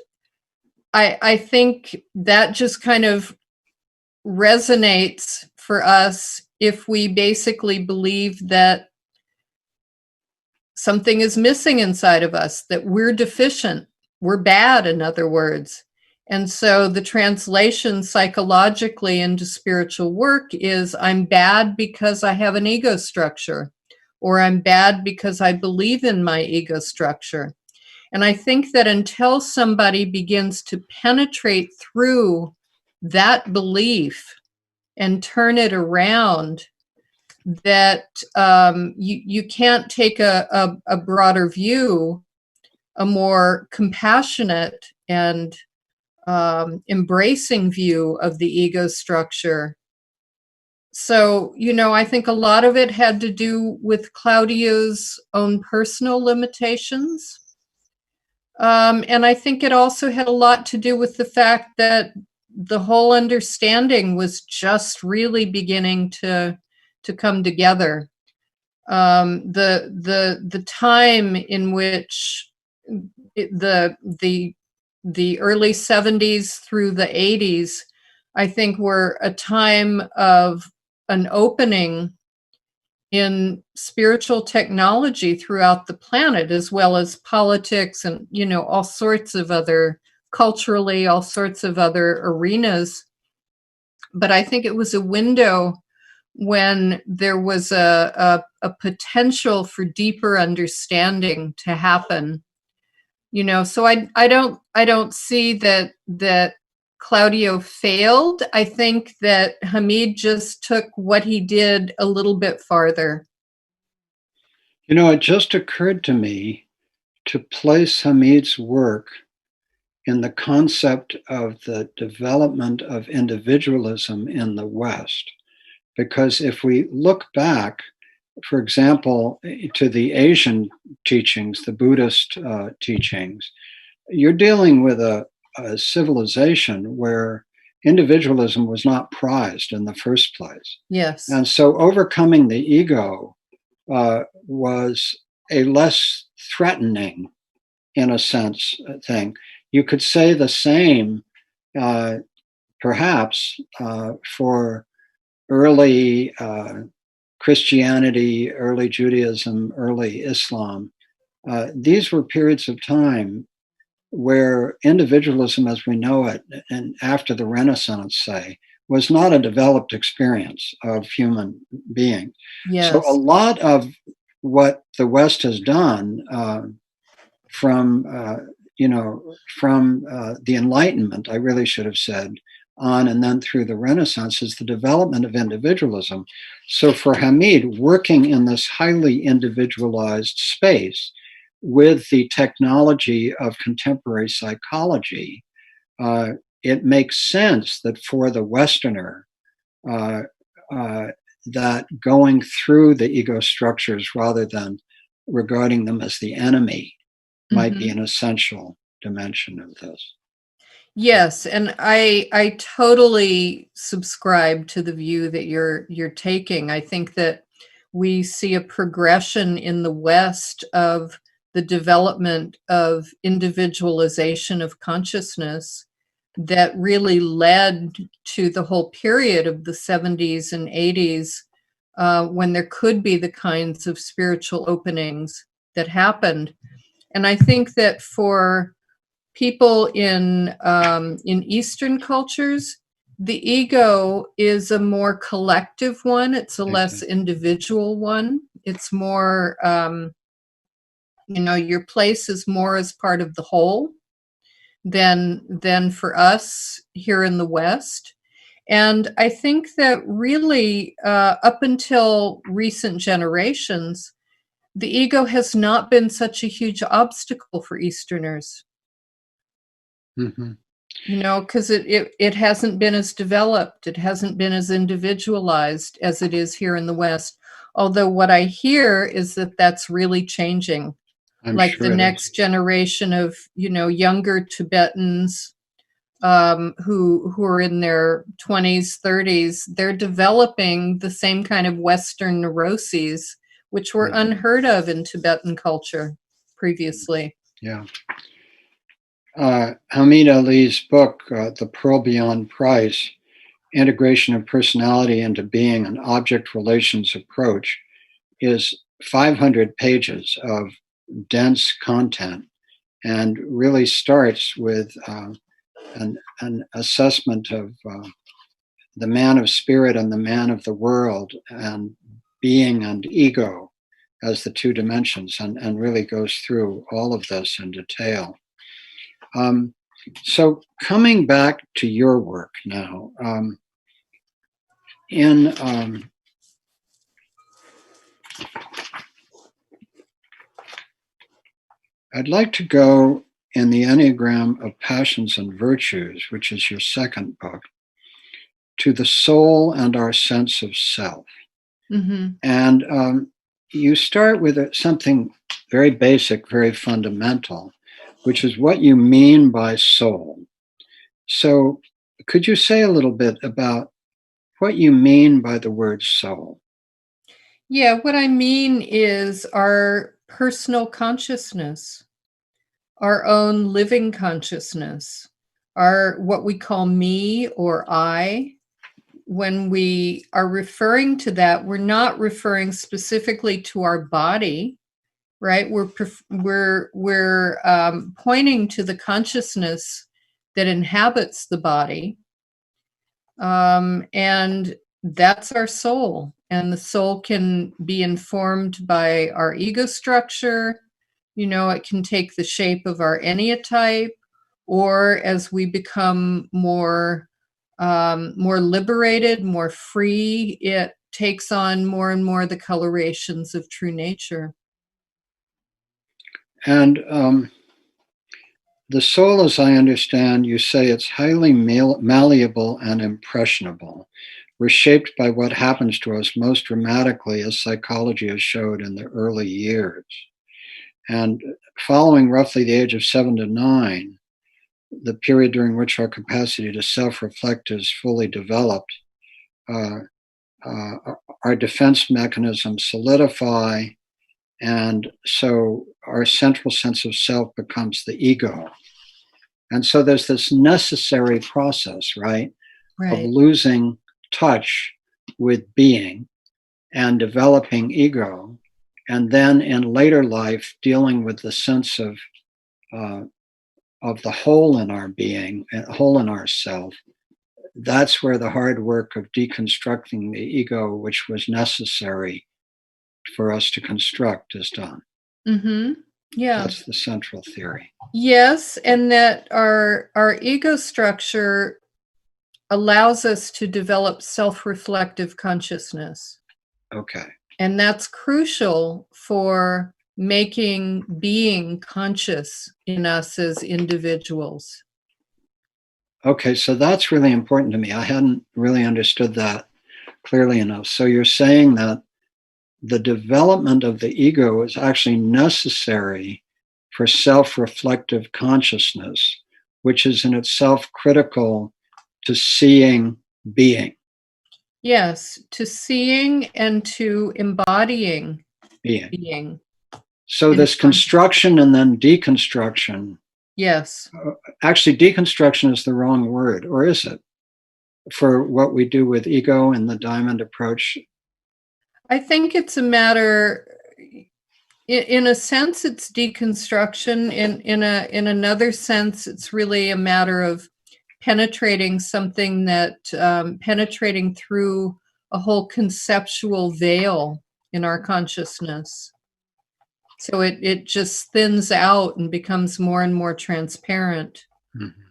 Speaker 2: I think that just kind of resonates for us if we basically believe that something is missing inside of us, that we're deficient, we're bad, in other words. And so the translation psychologically into spiritual work is I'm bad because I have an ego structure, or I'm bad because I believe in my ego structure. And I think that until somebody begins to penetrate through that belief and turn it around, that you can't take a broader view, a more compassionate and embracing view of the ego structure. So, I think a lot of it had to do with Claudio's own personal limitations. And I think it also had a lot to do with the fact that the whole understanding was just really beginning to come together. The time in which the early 70s through the 80s, I think, were a time of an opening in spiritual technology throughout the planet, as well as politics and, all sorts of other, culturally, all sorts of other arenas. But I think it was a window when there was a potential for deeper understanding to happen. So I don't see that Claudio failed. I think that Hameed just took what he did a little bit farther.
Speaker 1: It just occurred to me to place Hameed's work in the concept of the development of individualism in the West. Because if we look back, for example, to the Asian teachings, the Buddhist teachings, you're dealing with a civilization where individualism was not prized in the first place.
Speaker 2: Yes.
Speaker 1: And so overcoming the ego was a less threatening, in a sense, thing. You could say the same, perhaps, for early Christianity, early Judaism, early Islam. These were periods of time where individualism as we know it, and after the Renaissance, say, was not a developed experience of human being.
Speaker 2: Yes.
Speaker 1: So a lot of what the West has done from the Enlightenment, I really should have said, on and then through the Renaissance, is the development of individualism. So for Hameed, working in this highly individualized space with the technology of contemporary psychology, it makes sense that for the Westerner, that going through the ego structures rather than regarding them as the enemy might be an essential dimension of this.
Speaker 2: Yes, and I totally subscribe to the view that you're taking. I think that we see a progression in the West of the development of individualization of consciousness that really led to the whole period of the 70s and 80s, when there could be the kinds of spiritual openings that happened. And I think that for people in Eastern cultures, the ego is a more collective one. It's a less individual one. It's more, your place is more as part of the whole than for us here in the West. And I think that really, up until recent generations, the ego has not been such a huge obstacle for Easterners.
Speaker 1: Mm-hmm.
Speaker 2: Because it hasn't been as developed, it hasn't been as individualized as it is here in the West. Although what I hear is that that's really changing. Like
Speaker 1: sure
Speaker 2: the next generation of, younger Tibetans who are in their 20s, 30s, they're developing the same kind of Western neuroses, which were unheard of in Tibetan culture previously.
Speaker 1: Yeah. Hameed Ali's book, The Pearl Beyond Price, Integration of Personality into Being, an Object Relations Approach, is 500 pages of dense content and really starts with an assessment of the man of spirit and the man of the world, and being and ego as the two dimensions, and really goes through all of this in detail. So coming back to your work now, I'd like to go in the Enneagram of Passions and Virtues, which is your second book, to the soul and our sense of self. Mm-hmm. And you start with something very basic, very fundamental, which is what you mean by soul. So could you say a little bit about what you mean by the word soul?
Speaker 2: Yeah, what I mean is our personal consciousness, our own living consciousness, our what we call me or I. When we are referring to that, we're not referring specifically to our body, right? We're pointing to the consciousness that inhabits the body, and that's our soul. And the soul can be informed by our ego structure. It can take the shape of our Enneaa type, or as we become more liberated, more free, it takes on more and more the colorations of true nature.
Speaker 1: And the soul, as I understand, you say it's highly malleable and impressionable. We're shaped by what happens to us most dramatically, as psychology has showed in the early years. And following roughly the age of 7 to 9, the period during which our capacity to self-reflect is fully developed, our defense mechanisms solidify, and so our central sense of self becomes the ego. And so there's this necessary process, right, of losing touch with being and developing ego, and then in later life dealing with the sense of the whole in our being, a whole in ourself. That's where the hard work of deconstructing the ego, which was necessary for us to construct, is done.
Speaker 2: Mm-hmm. Yeah.
Speaker 1: That's the central theory.
Speaker 2: Yes, and that our ego structure allows us to develop self-reflective consciousness.
Speaker 1: Okay.
Speaker 2: And that's crucial for making being conscious in us as individuals.
Speaker 1: Okay, so that's really important to me. I hadn't really understood that clearly enough. So you're saying that the development of the ego is actually necessary for self-reflective consciousness, which is in itself critical to seeing being.
Speaker 2: Yes, to seeing and to embodying being.
Speaker 1: So this construction and then deconstruction.
Speaker 2: Yes.
Speaker 1: Actually, deconstruction is the wrong word, or is it? For what we do with ego and the diamond approach?
Speaker 2: I think it's a matter, in a sense, it's deconstruction. In another sense, it's really a matter of penetrating something that, penetrating through a whole conceptual veil in our consciousness. So it just thins out and becomes more and more transparent.
Speaker 1: Mm-hmm.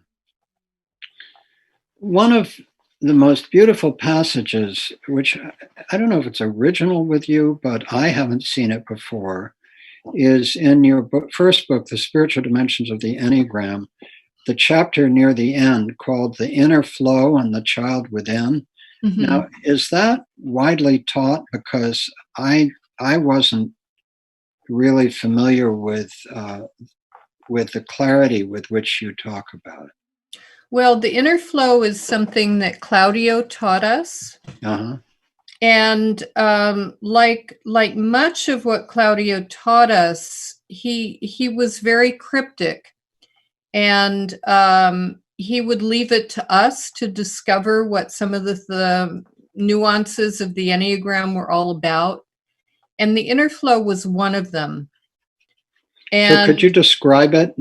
Speaker 1: One of the most beautiful passages, which I don't know if it's original with you, but I haven't seen it before, is in your first book, The Spiritual Dimensions of the Enneagram, the chapter near the end called The Inner Flow and the Child Within. Mm-hmm. Now, is that widely taught? Because I wasn't really familiar with the clarity with which you talk about it.
Speaker 2: Well, the inner flow is something that Claudio taught us.
Speaker 1: Uh-huh.
Speaker 2: And like much of what Claudio taught us, he was very cryptic, and he would leave it to us to discover what some of the nuances of the Enneagram were all about. And the inner flow was one of them. And
Speaker 1: so could you describe it?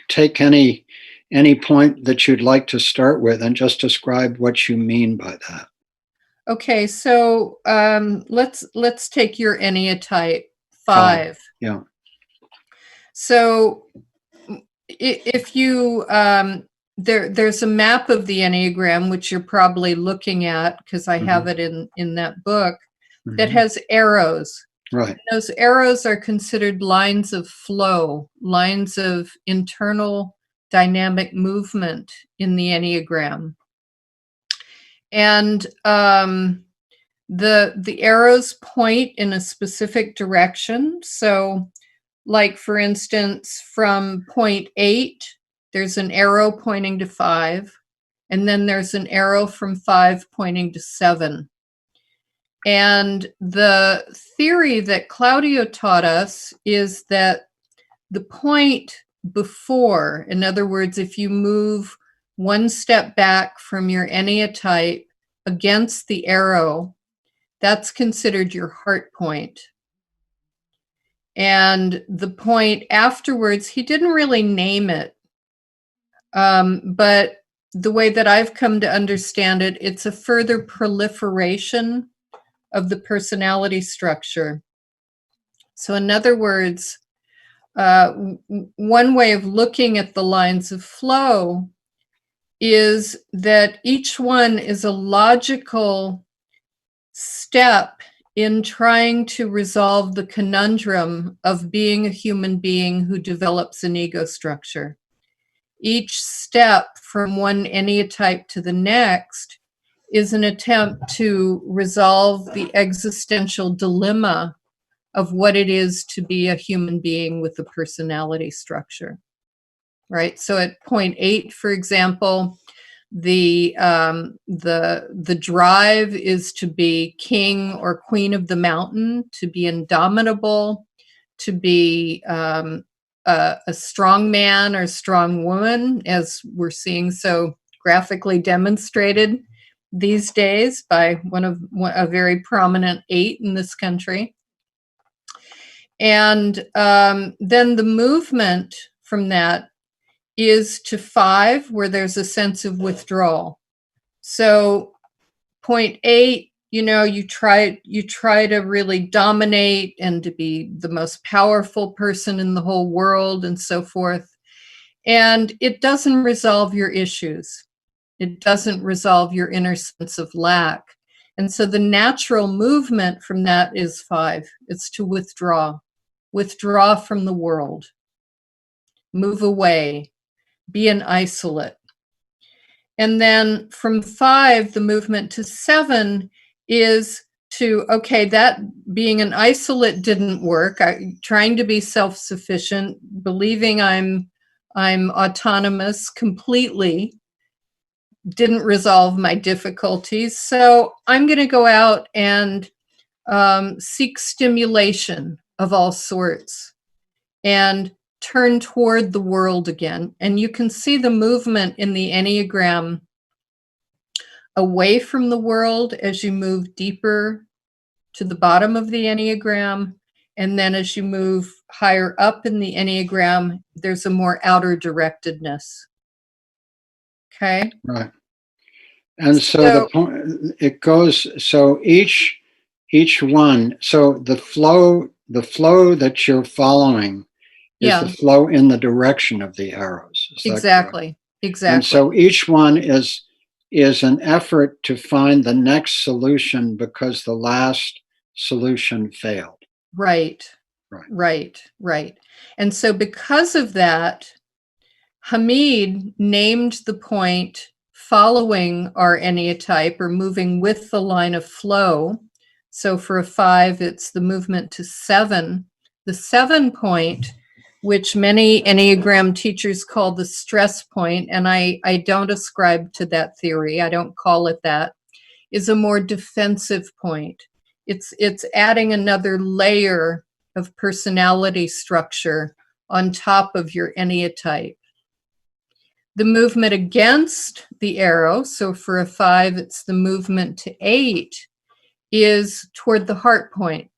Speaker 1: Take any point that you'd like to start with and just describe what you mean by that.
Speaker 2: Okay, so let's take your Enneaa type 5.
Speaker 1: Yeah.
Speaker 2: So if you there's a map of the Enneagram, which you're probably looking at because I have it in that book, that has arrows.
Speaker 1: Right.
Speaker 2: And those arrows are considered lines of flow, lines of internal dynamic movement in the Enneagram. And the arrows point in a specific direction. So, like for instance, from point 8, there's an arrow pointing to 5, and then there's an arrow from 5 pointing to 7. And the theory that Claudio taught us is that the point before, in other words, if you move one step back from your Enneaa type against the arrow, that's considered your heart point. And the point afterwards, he didn't really name it, but the way that I've come to understand it, it's a further proliferation of the personality structure. So in other words, one way of looking at the lines of flow is that each one is a logical step in trying to resolve the conundrum of being a human being who develops an ego structure. Each step from one Enneaa type to the next is an attempt to resolve the existential dilemma of what it is to be a human being with a personality structure, right? So at point 8, for example, the drive is to be king or queen of the mountain, to be indomitable, to be a strong man or strong woman, as we're seeing so graphically demonstrated these days by a very prominent 8 in this country. And then the movement from that is to 5, where there's a sense of withdrawal. So point 8, you try to really dominate and to be the most powerful person in the whole world and so forth. And it doesn't resolve your issues. It doesn't resolve your inner sense of lack. And so the natural movement from that is 5. It's to withdraw from the world, move away, be an isolate. And then from 5, the movement to 7 is to, okay, that being an isolate didn't work. Trying to be self-sufficient, believing I'm autonomous completely didn't resolve my difficulties. So I'm going to go out and seek stimulation of all sorts and turn toward the world again. And you can see the movement in the Enneagram away from the world as you move deeper to the bottom of the Enneagram. And then as you move higher up in the Enneagram, there's a more outer directedness. Okay?
Speaker 1: Right. And so the point, it goes, so each one, so the flow that you're following is the flow in the direction of the arrows.
Speaker 2: Exactly.
Speaker 1: And so each one is an effort to find the next solution because the last solution failed.
Speaker 2: Right. And so because of that, Hameed named the point following our Enneaa type or moving with the line of flow. So for a 5, it's the movement to 7. The 7 point, which many Enneagram teachers call the stress point, and I don't ascribe to that theory, I don't call it that, is a more defensive point. It's adding another layer of personality structure on top of your Enneaa type. The movement against the arrow, so for a 5, it's the movement to 8, is toward the heart point.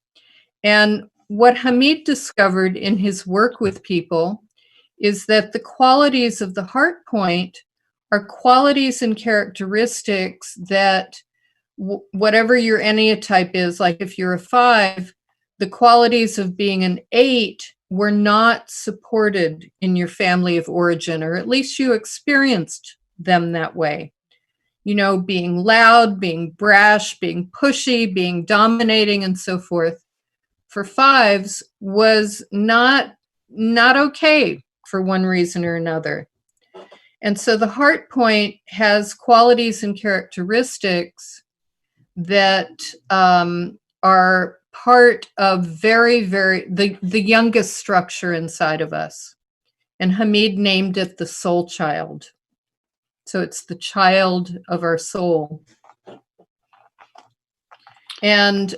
Speaker 2: And what Hameed discovered in his work with people is that the qualities of the heart point are qualities and characteristics that whatever your Enneaa type is, like if you're a 5, the qualities of being an 8 were not supported in your family of origin, or at least you experienced them that way. Being loud, being brash, being pushy, being dominating, and so forth, for 5s was not okay for one reason or another. And so the heart point has qualities and characteristics that are part of the youngest structure inside of us. And Hameed named it the soul child. So it's the child of our soul. And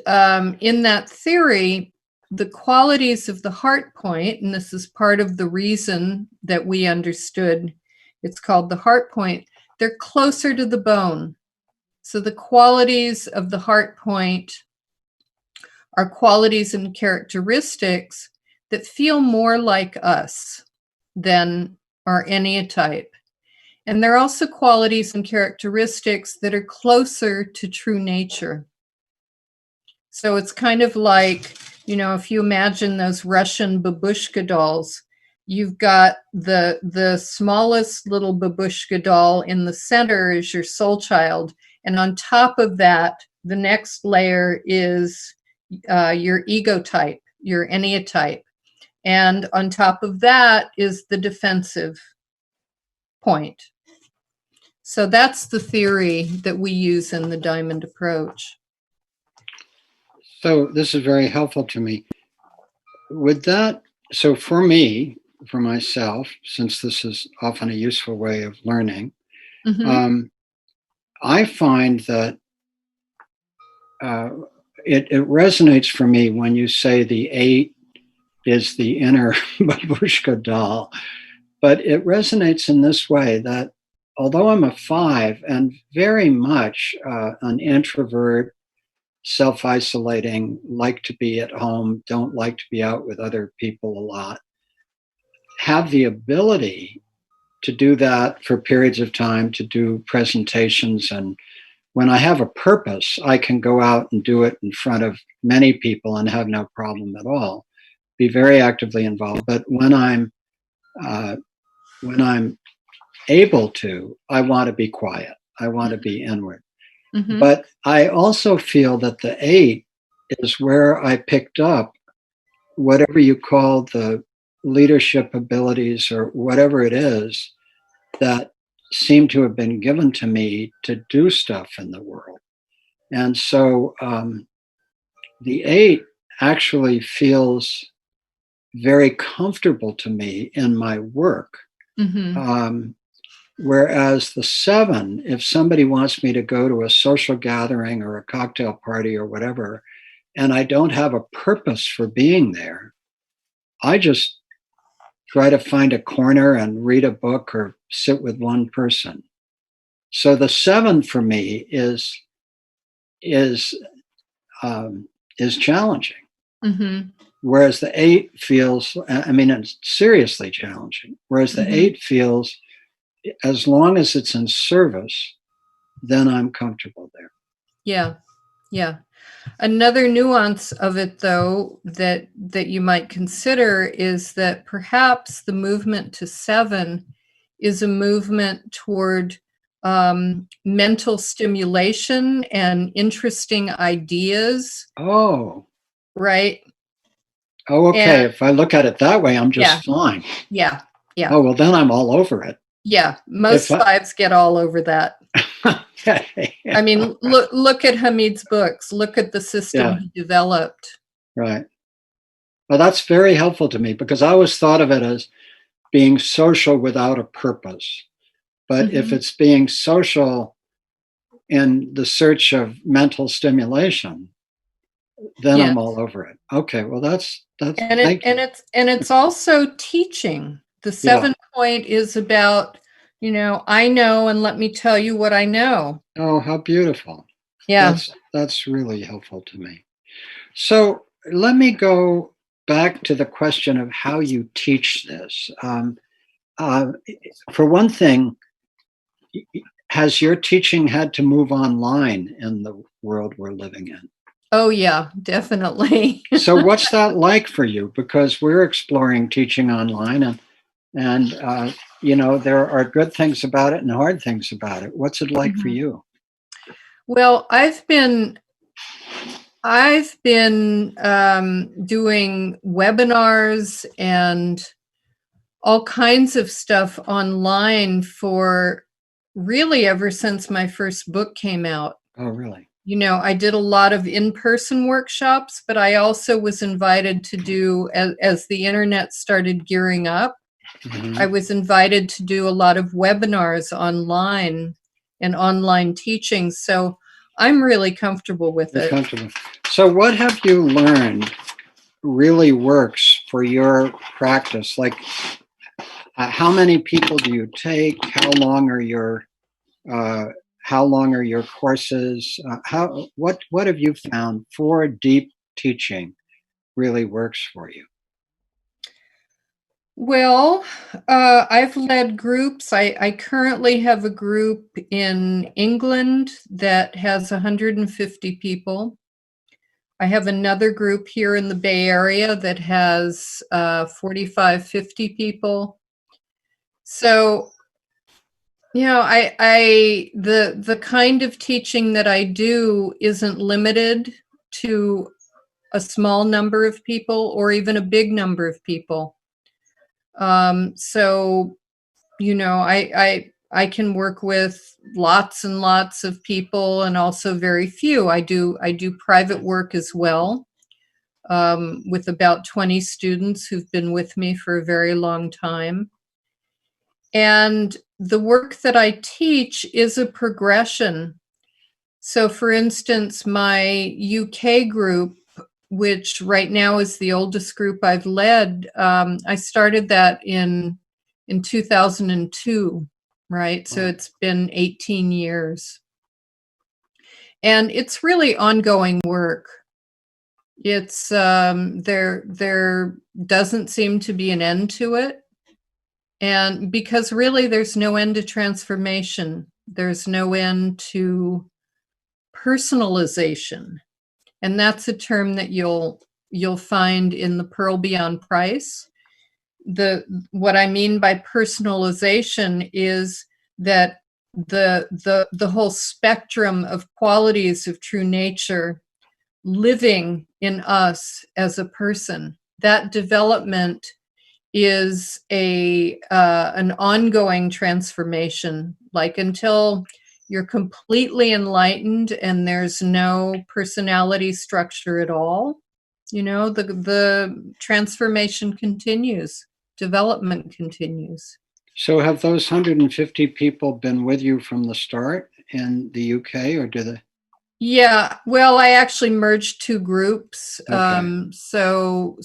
Speaker 2: in that theory, the qualities of the heart point, and this is part of the reason that we understood it's called the heart point, they're closer to the bone. So the qualities of the heart point are qualities and characteristics that feel more like us than our Enneaa type. And they're also qualities and characteristics that are closer to true nature. So it's kind of like, if you imagine those Russian babushka dolls, you've got the smallest little babushka doll in the center is your soul child. And on top of that, the next layer is your ego type, your Enneaa type. And on top of that is the defensive point. So that's the theory that we use in the diamond approach.
Speaker 1: So this is very helpful to me. So for me, for myself, since this is often a useful way of learning, I find that it resonates for me when you say the 8 is the inner babushka doll. But it resonates in this way that although I'm a 5 and very much an introvert, self-isolating, like to be at home, don't like to be out with other people a lot, have the ability to do that for periods of time, to do presentations. And when I have a purpose, I can go out and do it in front of many people and have no problem at all, be very actively involved. But when I'm able to, I want to be quiet. I want to be inward. But I also feel that the 8 is where I picked up whatever you call the leadership abilities or whatever it is that seem to have been given to me to do stuff in the world. And so the 8 actually feels very comfortable to me in my work. Whereas the 7, if somebody wants me to go to a social gathering or a cocktail party or whatever, and I don't have a purpose for being there, I just try to find a corner and read a book or sit with one person. So the 7 for me is challenging. Whereas the 8 feels, it's seriously challenging. Whereas the 8 feels, as long as it's in service, then I'm comfortable there.
Speaker 2: Yeah. Another nuance of it, though, that you might consider is that perhaps the movement to 7 is a movement toward mental stimulation and interesting ideas.
Speaker 1: Oh.
Speaker 2: Right?
Speaker 1: Oh, okay. If I look at it that way, I'm just fine.
Speaker 2: Yeah.
Speaker 1: Oh, well, then I'm all over it.
Speaker 2: Yeah. Most 5s get all over that.
Speaker 1: Okay.
Speaker 2: Look at Hameed's books. Look at the system he developed.
Speaker 1: Right. Well, that's very helpful to me because I always thought of it as being social without a purpose. But if it's being social in the search of mental stimulation, then I'm all over it. Okay. Well, that's
Speaker 2: it's also teaching. The 7 point is about, I know, and let me tell you what I know.
Speaker 1: Oh, how beautiful.
Speaker 2: Yeah.
Speaker 1: That's really helpful to me. So let me go back to the question of how you teach this. For one thing, has your teaching had to move online in the world we're living in?
Speaker 2: Oh, yeah, definitely.
Speaker 1: So what's that like for you? Because we're exploring teaching online and there are good things about it and hard things about it. What's it like for you?
Speaker 2: Well, I've been doing webinars and all kinds of stuff online for really ever since my first book came out.
Speaker 1: Oh, really?
Speaker 2: I did a lot of in-person workshops, but I also was invited to do, as the internet started gearing up, I was invited to do a lot of webinars online and online teaching. So I'm really comfortable with it.
Speaker 1: Comfortable. So what have you learned really works for your practice? Like, how many people do you take? How long are your courses? What have you found for deep teaching really works for you?
Speaker 2: Well, I've led groups. I currently have a group in England that has 150 people. I have another group here in the Bay Area that has 45, 50 people. So, the kind of teaching that I do isn't limited to a small number of people or even a big number of people. So, I can work with lots and lots of people and also very few. I do private work as well, with about 20 students who've been with me for a very long time. And the work that I teach is a progression. So, for instance, my UK group, which right now is the oldest group I've led, I started that in 2002, right? So it's been 18 years. And it's really ongoing work. It's there doesn't seem to be an end to it. And because really there's no end to transformation. There's no end to personalization. And that's a term that you'll find in the Pearl Beyond Price. What I mean by personalization is that the whole spectrum of qualities of true nature living in us as a person, that development is an ongoing transformation. Like until you're completely enlightened and there's no personality structure at all, the transformation continues, development continues.
Speaker 1: So have those 150 people been with you from the start in the UK, or do they?
Speaker 2: Yeah, well, I actually merged two groups.
Speaker 1: Okay.
Speaker 2: So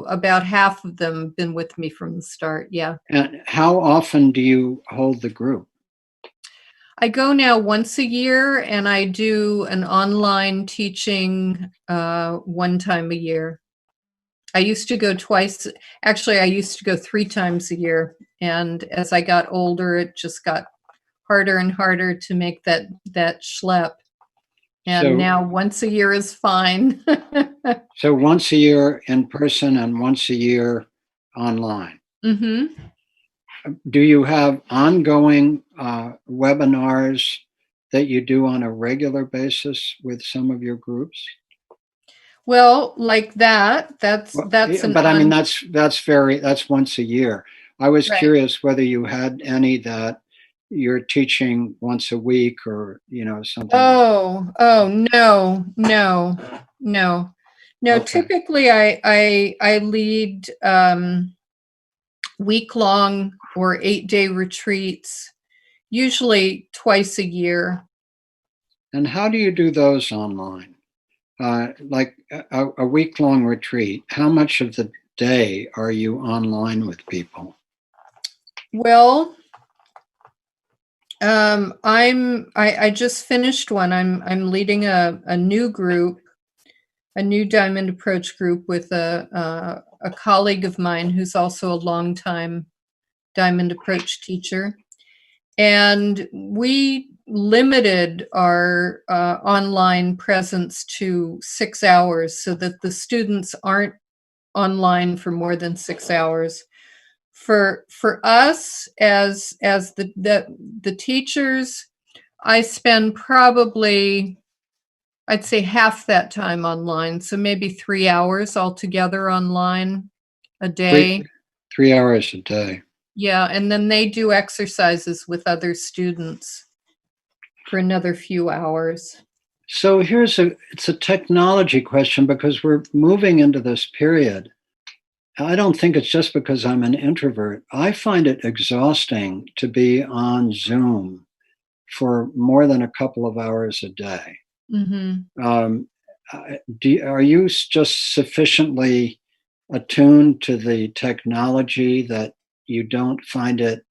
Speaker 2: about half of them have been with me from the start. Yeah.
Speaker 1: And how often do you hold the group?
Speaker 2: I go now once a year, and I do an online teaching one time a year. I used to go twice. Actually, I used to go 3 times a year. And as I got older, it just got harder and harder to make that schlep. And
Speaker 1: So,
Speaker 2: now once a year is fine.
Speaker 1: so once a year in person and once a year online.
Speaker 2: Mm-hmm.
Speaker 1: Do you have ongoing webinars that you do on a regular basis with some of your groups?
Speaker 2: Well, like that. That's
Speaker 1: Well,
Speaker 2: that's an
Speaker 1: but I mean
Speaker 2: on
Speaker 1: that's once a year. I was
Speaker 2: right.
Speaker 1: curious whether you had any that you're teaching once a week or something like
Speaker 2: No, no, no, no.
Speaker 1: that. Okay.
Speaker 2: Typically, I lead week-long or 8-day retreats, usually twice a year.
Speaker 1: And how do you do those online? Like a week-long retreat, how much of the day are you online with people?
Speaker 2: Well, I just finished one. I'm leading a new group, a new Diamond Approach group with a colleague of mine who's also a longtime Diamond Approach teacher. And we limited our online presence to 6 hours so that the students aren't online for more than 6 hours. For us as the teachers, I spend probably, I'd say, half that time online, so maybe 3 hours altogether online a
Speaker 1: Three
Speaker 2: day.
Speaker 1: 3 hours a day.
Speaker 2: Yeah, and then they do exercises with other students for another few hours.
Speaker 1: So it's a technology question because we're moving into this period. I don't think it's just because I'm an introvert. I find it exhausting to be on Zoom for more than a couple of hours a day.
Speaker 2: Mm-hmm.
Speaker 1: Are you just sufficiently attuned to the technology that you don't find it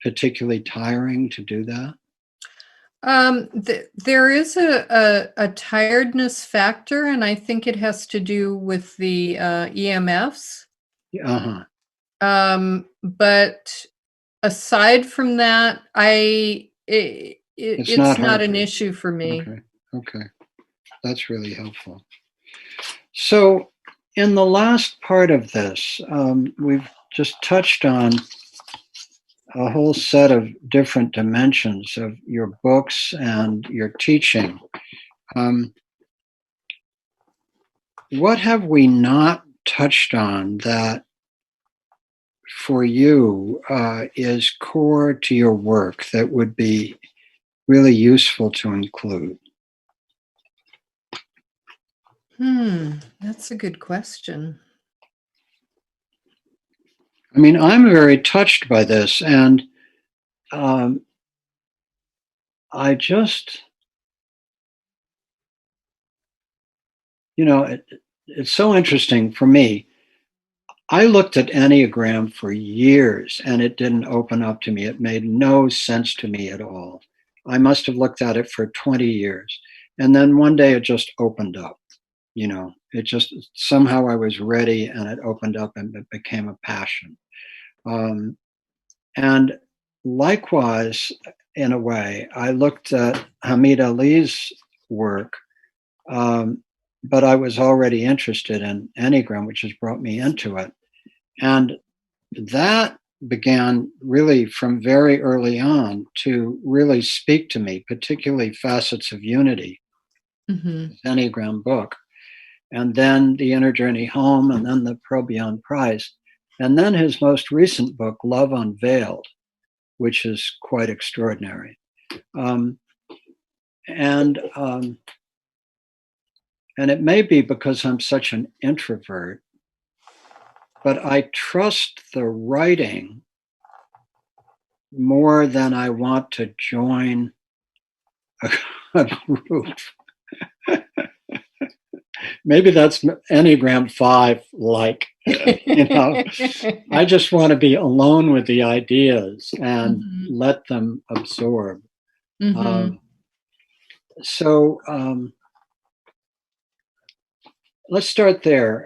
Speaker 1: particularly tiring to do that?
Speaker 2: There is a tiredness factor, and I think it has to do with the EMFs.
Speaker 1: Uh-huh.
Speaker 2: But aside from that, it's not an issue for me.
Speaker 1: Okay. That's really helpful. So in the last part of this, we've just touched on a whole set of different dimensions of your books and your teaching. What have we not touched on that for you is core to your work that would be really useful to include?
Speaker 2: That's a good question.
Speaker 1: I mean, I'm very touched by this, and I just, it's so interesting for me. I looked at Enneagram for years, and it didn't open up to me. It made no sense to me at all. I must have looked at it for 20 years. And then one day it just opened up. It just somehow I was ready, and it opened up and it became a passion. And likewise, in a way, I looked at Hameed Ali's work, but I was already interested in Enneagram, which has brought me into it. And that began really from very early on to really speak to me, particularly Facets of Unity, Enneagram book. And then The Inner Journey Home, and then The Pro Beyond Price. And then his most recent book, Love Unveiled, which is quite extraordinary. And it may be because I'm such an introvert, but I trust the writing more than I want to join a group. Maybe that's Enneagram 5 like. I just want to be alone with the ideas and let them absorb. So let's start there.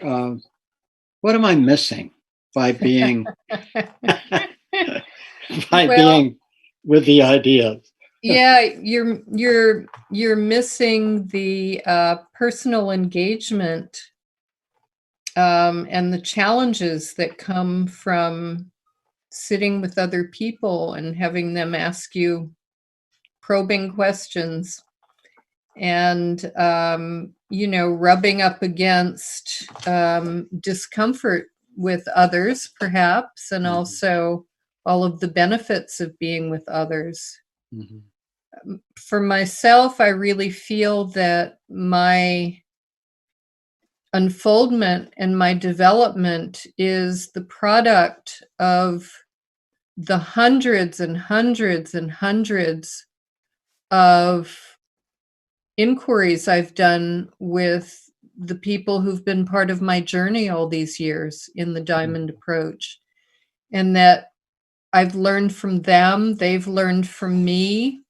Speaker 1: What am I missing by being being with the ideas?
Speaker 2: Yeah, you're missing the personal engagement and the challenges that come from sitting with other people and having them ask you probing questions, and rubbing up against discomfort with others, perhaps, and also all of the benefits of being with others. For myself, I really feel that my unfoldment and my development is the product of the hundreds and hundreds and hundreds of inquiries I've done with the people who've been part of my journey all these years in the Diamond Approach, and that I've learned from them, they've learned from me.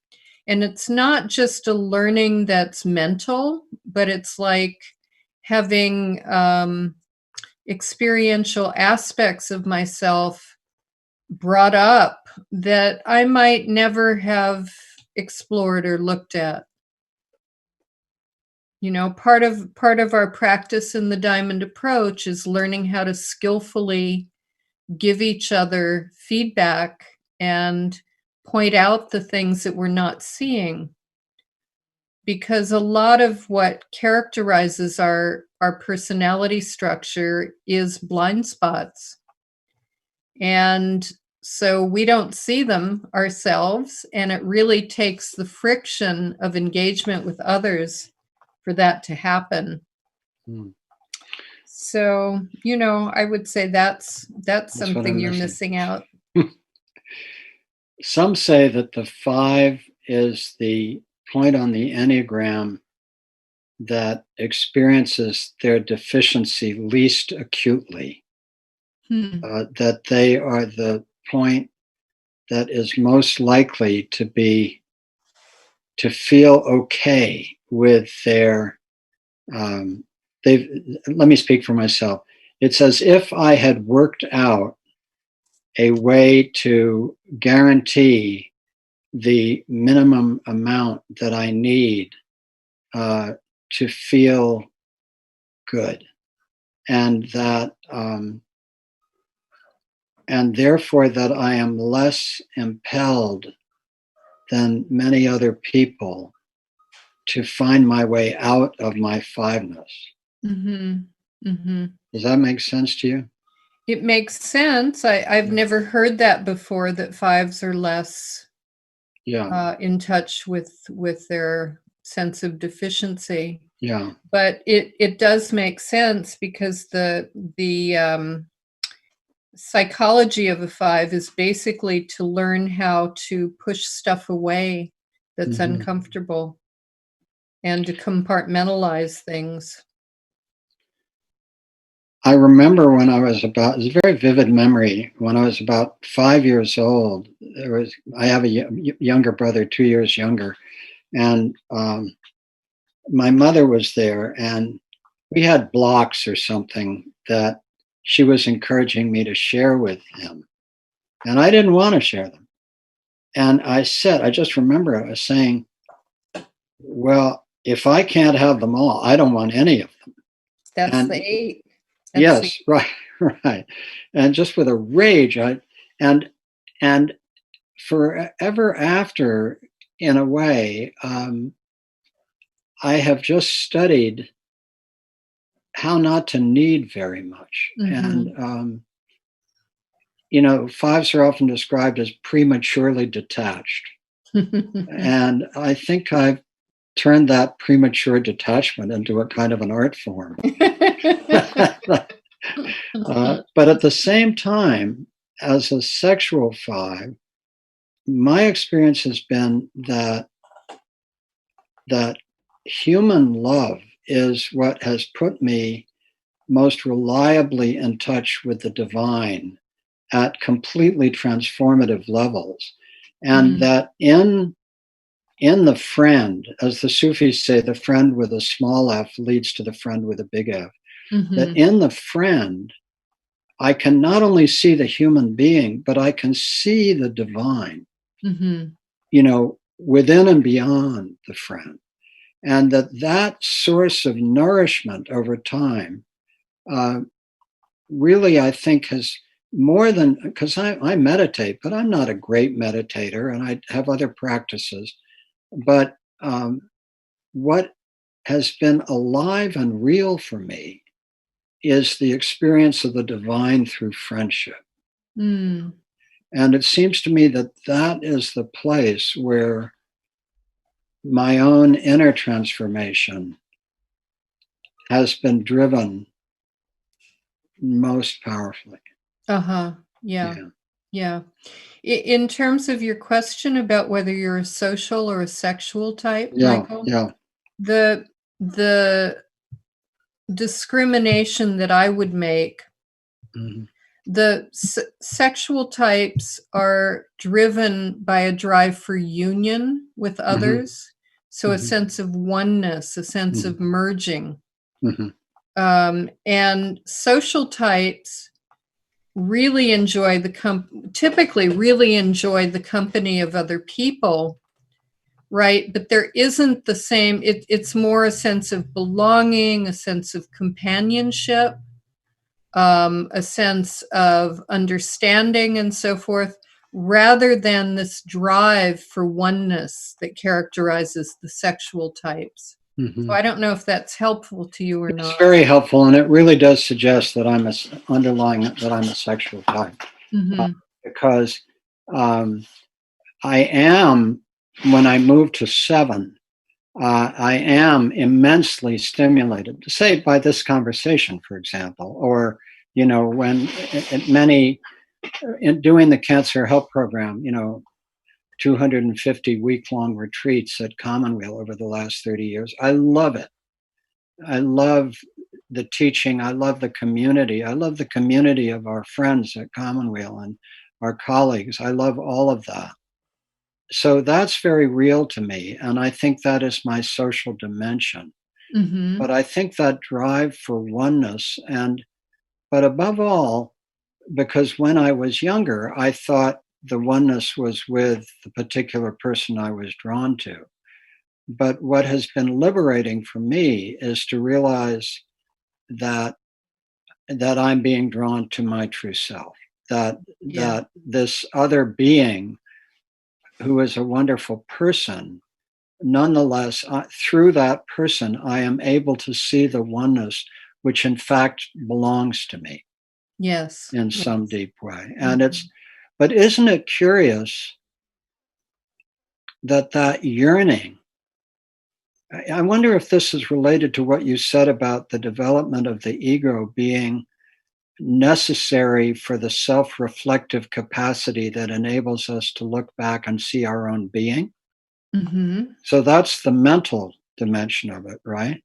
Speaker 2: And it's not just a learning that's mental, but it's like having experiential aspects of myself brought up that I might never have explored or looked at. Part of our practice in the Diamond Approach is learning how to skillfully give each other feedback and point out the things that we're not seeing. Because a lot of what characterizes our personality structure is blind spots. And so we don't see them ourselves, and it really takes the friction of engagement with others for that to happen. So, I would say that's something you're missing out.
Speaker 1: Some say that the 5 is the point on the Enneagram that experiences their deficiency least acutely. That they are the point that is most likely to feel okay with their let me speak for myself. It's as if I had worked out a way to guarantee the minimum amount that I need to feel good, and that and therefore that I am less impelled than many other people to find my way out of my fiveness.
Speaker 2: Mm-hmm. Mm-hmm.
Speaker 1: Does that make sense to you?
Speaker 2: It makes sense. I've never heard that before, that fives are less in touch with their sense of deficiency.
Speaker 1: Yeah.
Speaker 2: But it does make sense, because the psychology of a five is basically to learn how to push stuff away that's uncomfortable and to compartmentalize things.
Speaker 1: I remember when I was it's a very vivid memory, when I was about 5 years old, I have a younger brother, 2 years younger, and my mother was there, and we had blocks or something that she was encouraging me to share with him. And I didn't want to share them. And I just remember I was saying, well, if I can't have them all, I don't want any of them.
Speaker 2: That's the 8.
Speaker 1: Yes, right, right. And just with a rage, and forever after, in a way, I have just studied how not to need very much. And fives are often described as prematurely detached. And I think I've turned that premature detachment into a kind of an art form. But at the same time, as a sexual five, my experience has been that human love is what has put me most reliably in touch with the divine at completely transformative levels. And that in the friend, as the Sufis say, the friend with a small f leads to the friend with a big F, that in the friend, I can not only see the human being, but I can see the divine, within and beyond the friend. And that source of nourishment over time really, I think, has more than, because I meditate, but I'm not a great meditator, and I have other practices. But what has been alive and real for me is the experience of the divine through friendship. And it seems to me that is the place where my own inner transformation has been driven most powerfully.
Speaker 2: Yeah. In terms of your question about whether you're a social or a sexual type, Michael, the discrimination that I would make, the sexual types are driven by a drive for union with others. So a sense of oneness, a sense of merging. And social types really enjoy typically really enjoy the company of other people, right? But there isn't the same, it's more a sense of belonging, a sense of companionship, a sense of understanding and so forth, rather than this drive for oneness that characterizes the sexual types. So I don't know if that's helpful to you or not.
Speaker 1: It's very helpful, and it really does suggest that I'm a sexual type, because I am, when I move to 7, I am immensely stimulated, say by this conversation, for example, or when in doing the Cancer Help Program, 250 week-long retreats at Commonweal over the last 30 years. I love it. I love the teaching. I love the community. I love the community of our friends at Commonweal and our colleagues. I love all of that. So that's very real to me. And I think that is my social dimension. But I think that drive for oneness, but above all, because when I was younger, I thought the oneness was with the particular person I was drawn to. But what has been liberating for me is to realize that I'm being drawn to my true self, that this other being who is a wonderful person, nonetheless, through that person, I am able to see the oneness, which in fact belongs to me.
Speaker 2: Yes.
Speaker 1: In some deep way. And but isn't it curious that yearning, I wonder if this is related to what you said about the development of the ego being necessary for the self-reflective capacity that enables us to look back and see our own being.
Speaker 2: Mm-hmm.
Speaker 1: So that's the mental dimension of it, right?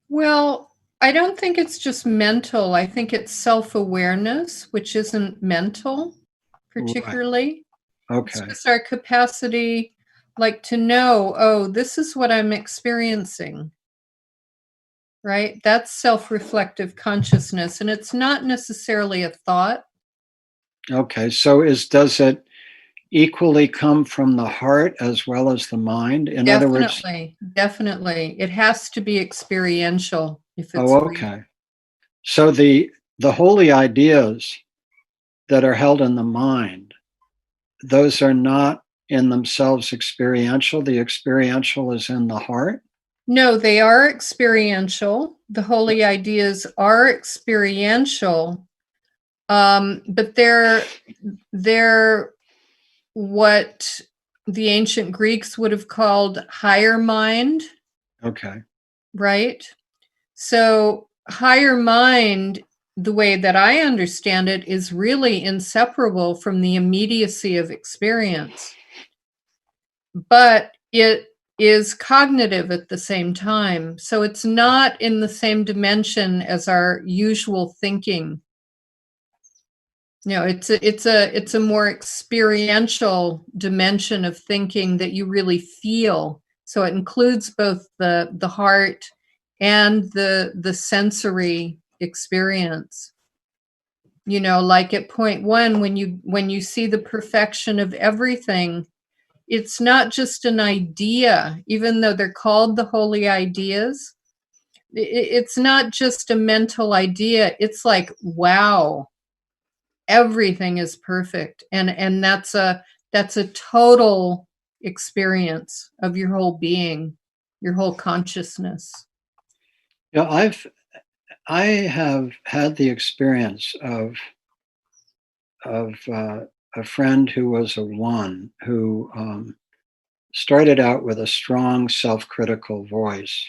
Speaker 2: Well, I don't think it's just mental. I think it's self-awareness, which isn't mental particularly.
Speaker 1: Right.
Speaker 2: It's
Speaker 1: Okay.
Speaker 2: just our capacity, like, to know, oh, this is what I'm experiencing, right? That's self-reflective consciousness, and it's not necessarily a thought.
Speaker 1: Okay. So does it equally come from the heart as well as the mind? In other words,
Speaker 2: Definitely. It has to be experiential if it's
Speaker 1: oh,
Speaker 2: real.
Speaker 1: okay. So the holy ideas that are held in the mind, those are not in themselves experiential. The experiential is in the heart.
Speaker 2: No, they are experiential. The holy ideas are experiential, but they're what the ancient Greeks would have called higher mind,
Speaker 1: Okay.
Speaker 2: right? So higher mind, the way that I understand it, is really inseparable from the immediacy of experience, but it is cognitive at the same time. So it's not in the same dimension as our usual thinking. No, it's a more experiential dimension of thinking that you really feel. So it includes both the heart and the sensory experience. You know, like at point one, when you see the perfection of everything, it's not just an idea, even though they're called the holy ideas. It's not just a mental idea. It's like, wow, everything is perfect, and that's a total experience of your whole being, your whole consciousness.
Speaker 1: Yeah, I have had the experience of a friend who was a one who started out with a strong self-critical voice,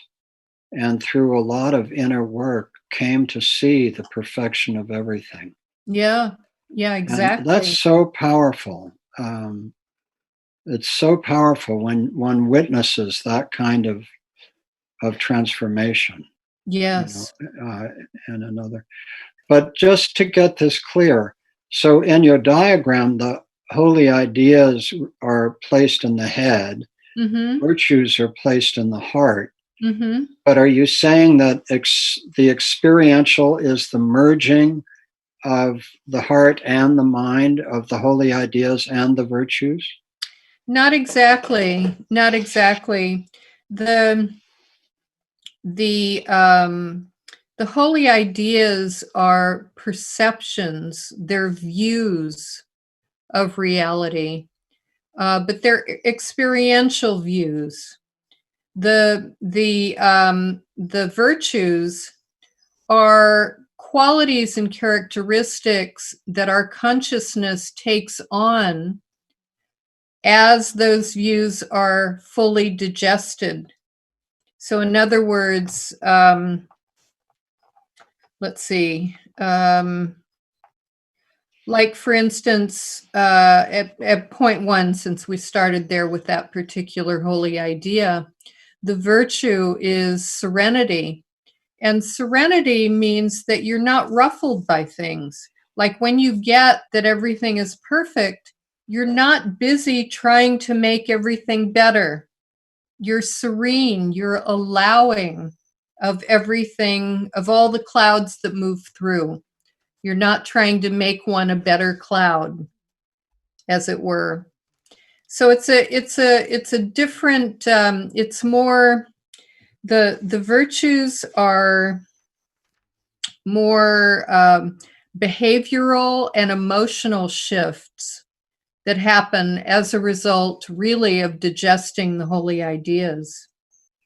Speaker 1: and through a lot of inner work came to see the perfection of everything.
Speaker 2: Yeah,
Speaker 1: And that's
Speaker 2: exactly.
Speaker 1: so powerful. It's so powerful when one witnesses that kind of transformation, you know,
Speaker 2: Yes.
Speaker 1: in another. But just to get this clear, so in your diagram, the holy ideas are placed in the head,
Speaker 2: Mm-hmm.
Speaker 1: virtues are placed in the heart.
Speaker 2: Mm-hmm.
Speaker 1: But are you saying that the experiential is the merging of the heart and the mind, of the holy ideas and the virtues?
Speaker 2: Not exactly. Not exactly. The the um the holy ideas are perceptions, they're views of reality, but they're experiential views. The virtues are qualities and characteristics that our consciousness takes on as those views are fully digested. So, in other words, let's see. Like, for instance, at point one, since we started there with that particular holy idea, the virtue is serenity. And serenity means that you're not ruffled by things. Like when you get that everything is perfect, you're not busy trying to make everything better. You're serene, you're allowing of everything, of all the clouds that move through. You're not trying to make one a better cloud, as it were. So it's a different. It's more the virtues are more behavioral and emotional shifts that happen as a result, really, of digesting the holy ideas.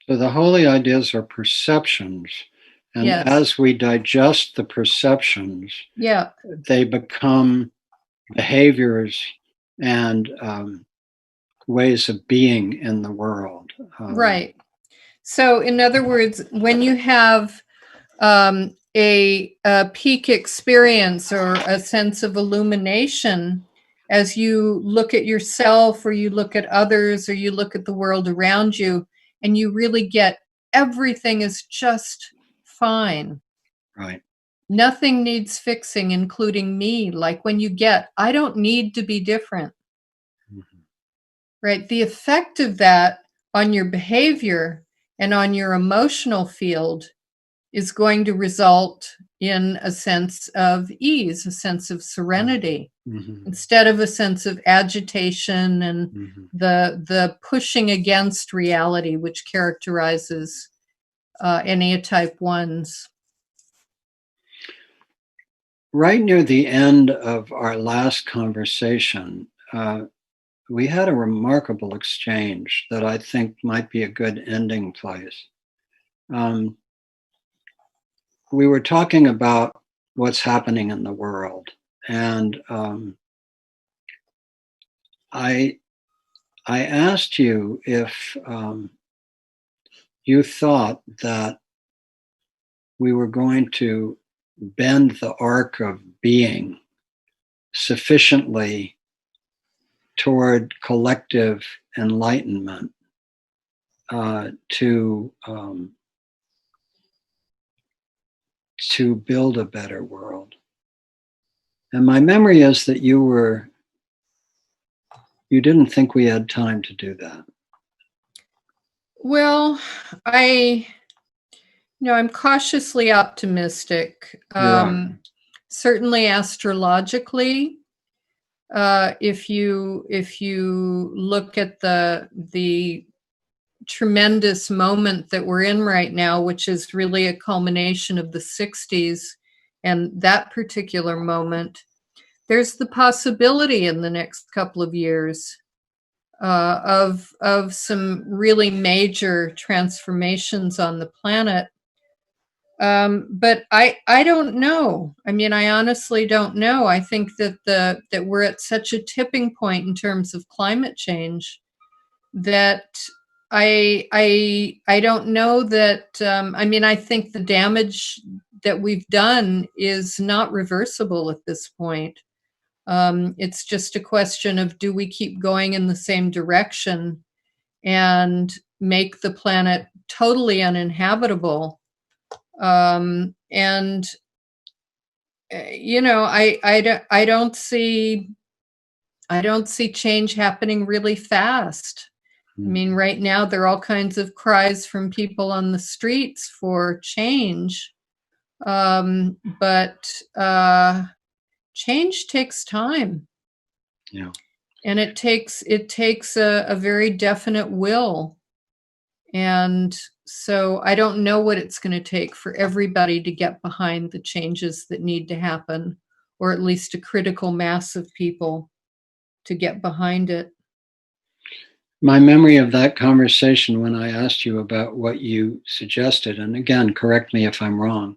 Speaker 1: So the holy ideas are perceptions. And
Speaker 2: Yes.
Speaker 1: as we digest the perceptions,
Speaker 2: Yeah.
Speaker 1: they become behaviors and ways of being in the world.
Speaker 2: Right. So, in other words, when you have a peak experience or a sense of illumination, as you look at yourself or you look at others or you look at the world around you, and you really get everything is just fine.
Speaker 1: Right.
Speaker 2: Nothing needs fixing, including me. Like when you get, I don't need to be different.
Speaker 1: Mm-hmm.
Speaker 2: Right? The effect of that on your behavior and on your emotional field is going to result in a sense of ease, a sense of serenity, instead of a sense of agitation and the pushing against reality, which characterizes Enneaa type 1s.
Speaker 1: Right near the end of our last conversation, we had a remarkable exchange that I think might be a good ending place. We were talking about what's happening in the world, and I asked you if you thought that we were going to bend the arc of being sufficiently toward collective enlightenment to build a better world. And my memory is that you didn't think we had time to do that.
Speaker 2: Well, I'm cautiously optimistic. Certainly astrologically, if you look at the tremendous moment that we're in right now, which is really a culmination of the 60s and that particular moment, there's the possibility in the next couple of years of some really major transformations on the planet. But I don't know. I mean, I honestly don't know. I think that that we're at such a tipping point in terms of climate change that I don't know that. I mean, I think the damage that we've done is not reversible at this point. It's just a question of, do we keep going in the same direction and make the planet totally uninhabitable? And I don't see change happening really fast. I mean, right now there are all kinds of cries from people on the streets for change, but change takes time.
Speaker 1: Yeah.
Speaker 2: And it takes a very definite will. And so I don't know what it's going to take for everybody to get behind the changes that need to happen, or at least a critical mass of people to get behind it.
Speaker 1: My memory of that conversation when I asked you about what you suggested, and again, correct me if I'm wrong,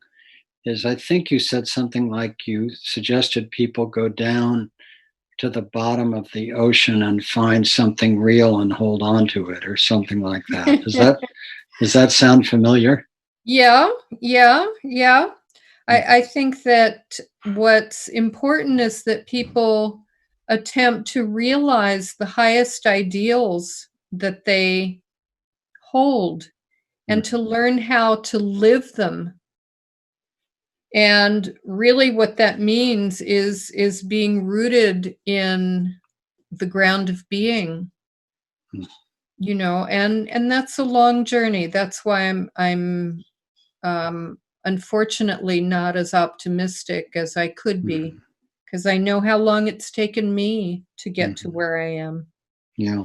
Speaker 1: is I think you said something like you suggested people go down to the bottom of the ocean and find something real and hold on to it, or something like that. Does that sound familiar?
Speaker 2: Yeah. I think that what's important is that people attempt to realize the highest ideals that they hold and to learn how to live them. And really what that means is being rooted in the ground of being, and that's a long journey. That's why I'm unfortunately not as optimistic as I could be, because I know how long it's taken me to get to where I am.
Speaker 1: Yeah.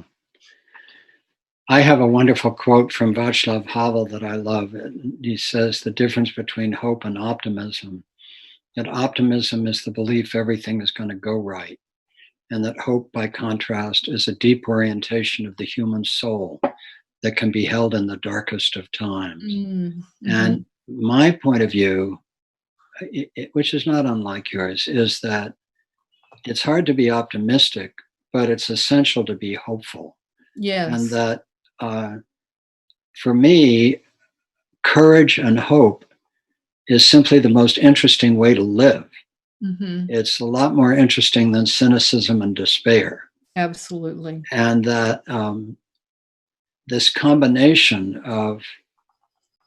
Speaker 1: I have a wonderful quote from Václav Havel that I love. He says the difference between hope and optimism, that optimism is the belief everything is going to go right, and that hope, by contrast, is a deep orientation of the human soul that can be held in the darkest of times.
Speaker 2: Mm-hmm.
Speaker 1: And my point of view, which is not unlike yours, is that it's hard to be optimistic, but it's essential to be hopeful.
Speaker 2: Yes.
Speaker 1: And that for me, courage and hope is simply the most interesting way to live.
Speaker 2: Mm-hmm.
Speaker 1: It's a lot more interesting than cynicism and despair.
Speaker 2: Absolutely.
Speaker 1: And that this combination of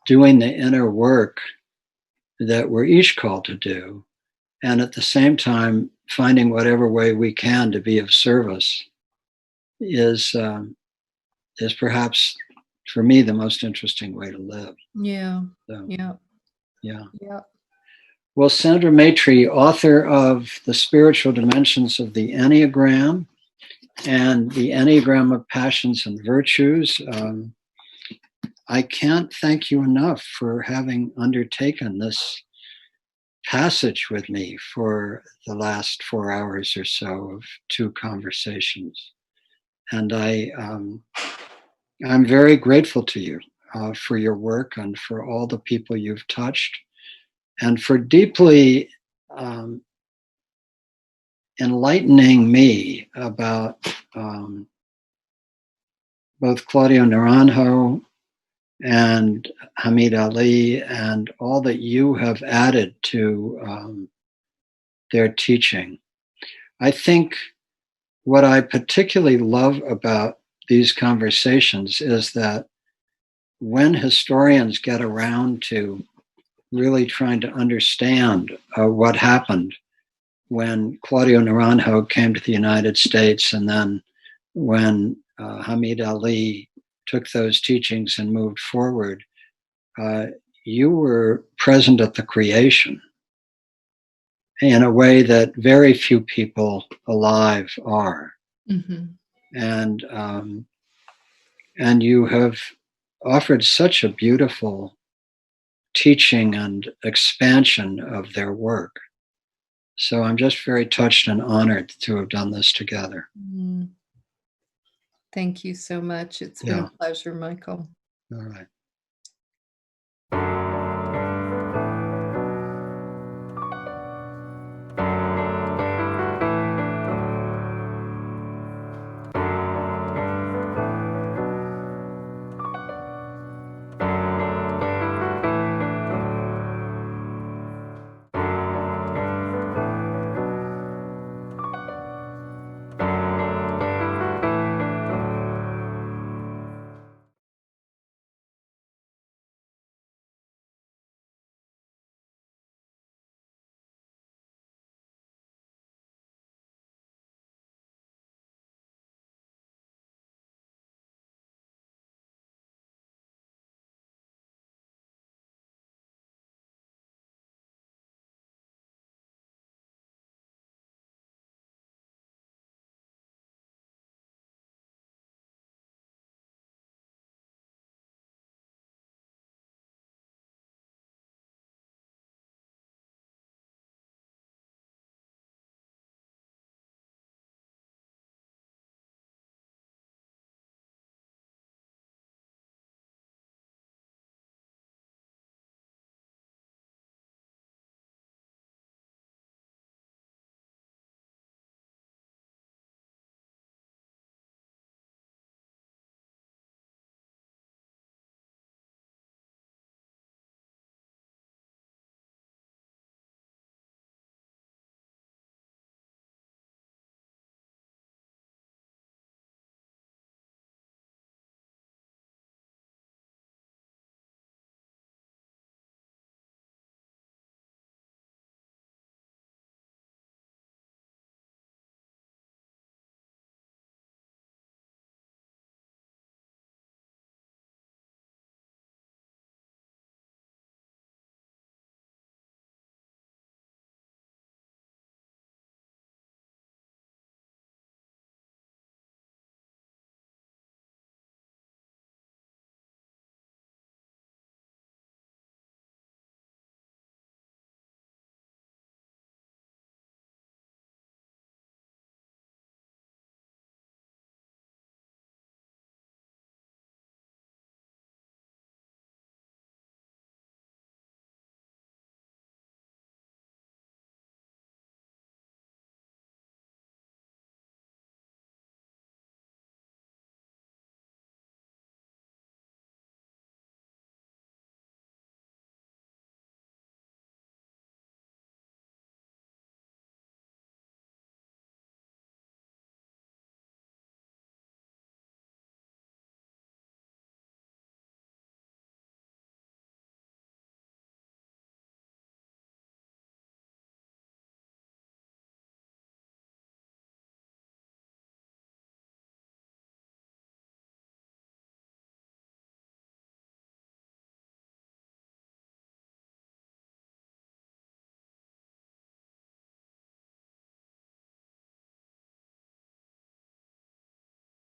Speaker 1: doing the inner work that we're each called to do, and at the same time finding whatever way we can to be of service is perhaps, for me, the most interesting way to live.
Speaker 2: Yeah.
Speaker 1: So,
Speaker 2: Yeah.
Speaker 1: yeah.
Speaker 2: Yeah.
Speaker 1: Well, Sandra Maitri, author of The Spiritual Dimensions of the Enneagram and the Enneagram of Passions and Virtues, I can't thank you enough for having undertaken this passage with me for the last 4 hours or so of 2 conversations. And I'm very grateful to you for your work and for all the people you've touched, and for deeply enlightening me about both Claudio Naranjo and Hameed Ali and all that you have added to their teaching. I think what I particularly love about these conversations is that when historians get around to really trying to understand what happened when Claudio Naranjo came to the United States, and then when Hameed Ali took those teachings and moved forward, you were present at the creation in a way that very few people alive are.
Speaker 2: Mm-hmm.
Speaker 1: And you have offered such a beautiful teaching and expansion of their work. So I'm just very touched and honored to have done this together.
Speaker 2: Thank you so much. It's been a pleasure, Michael.
Speaker 1: All right.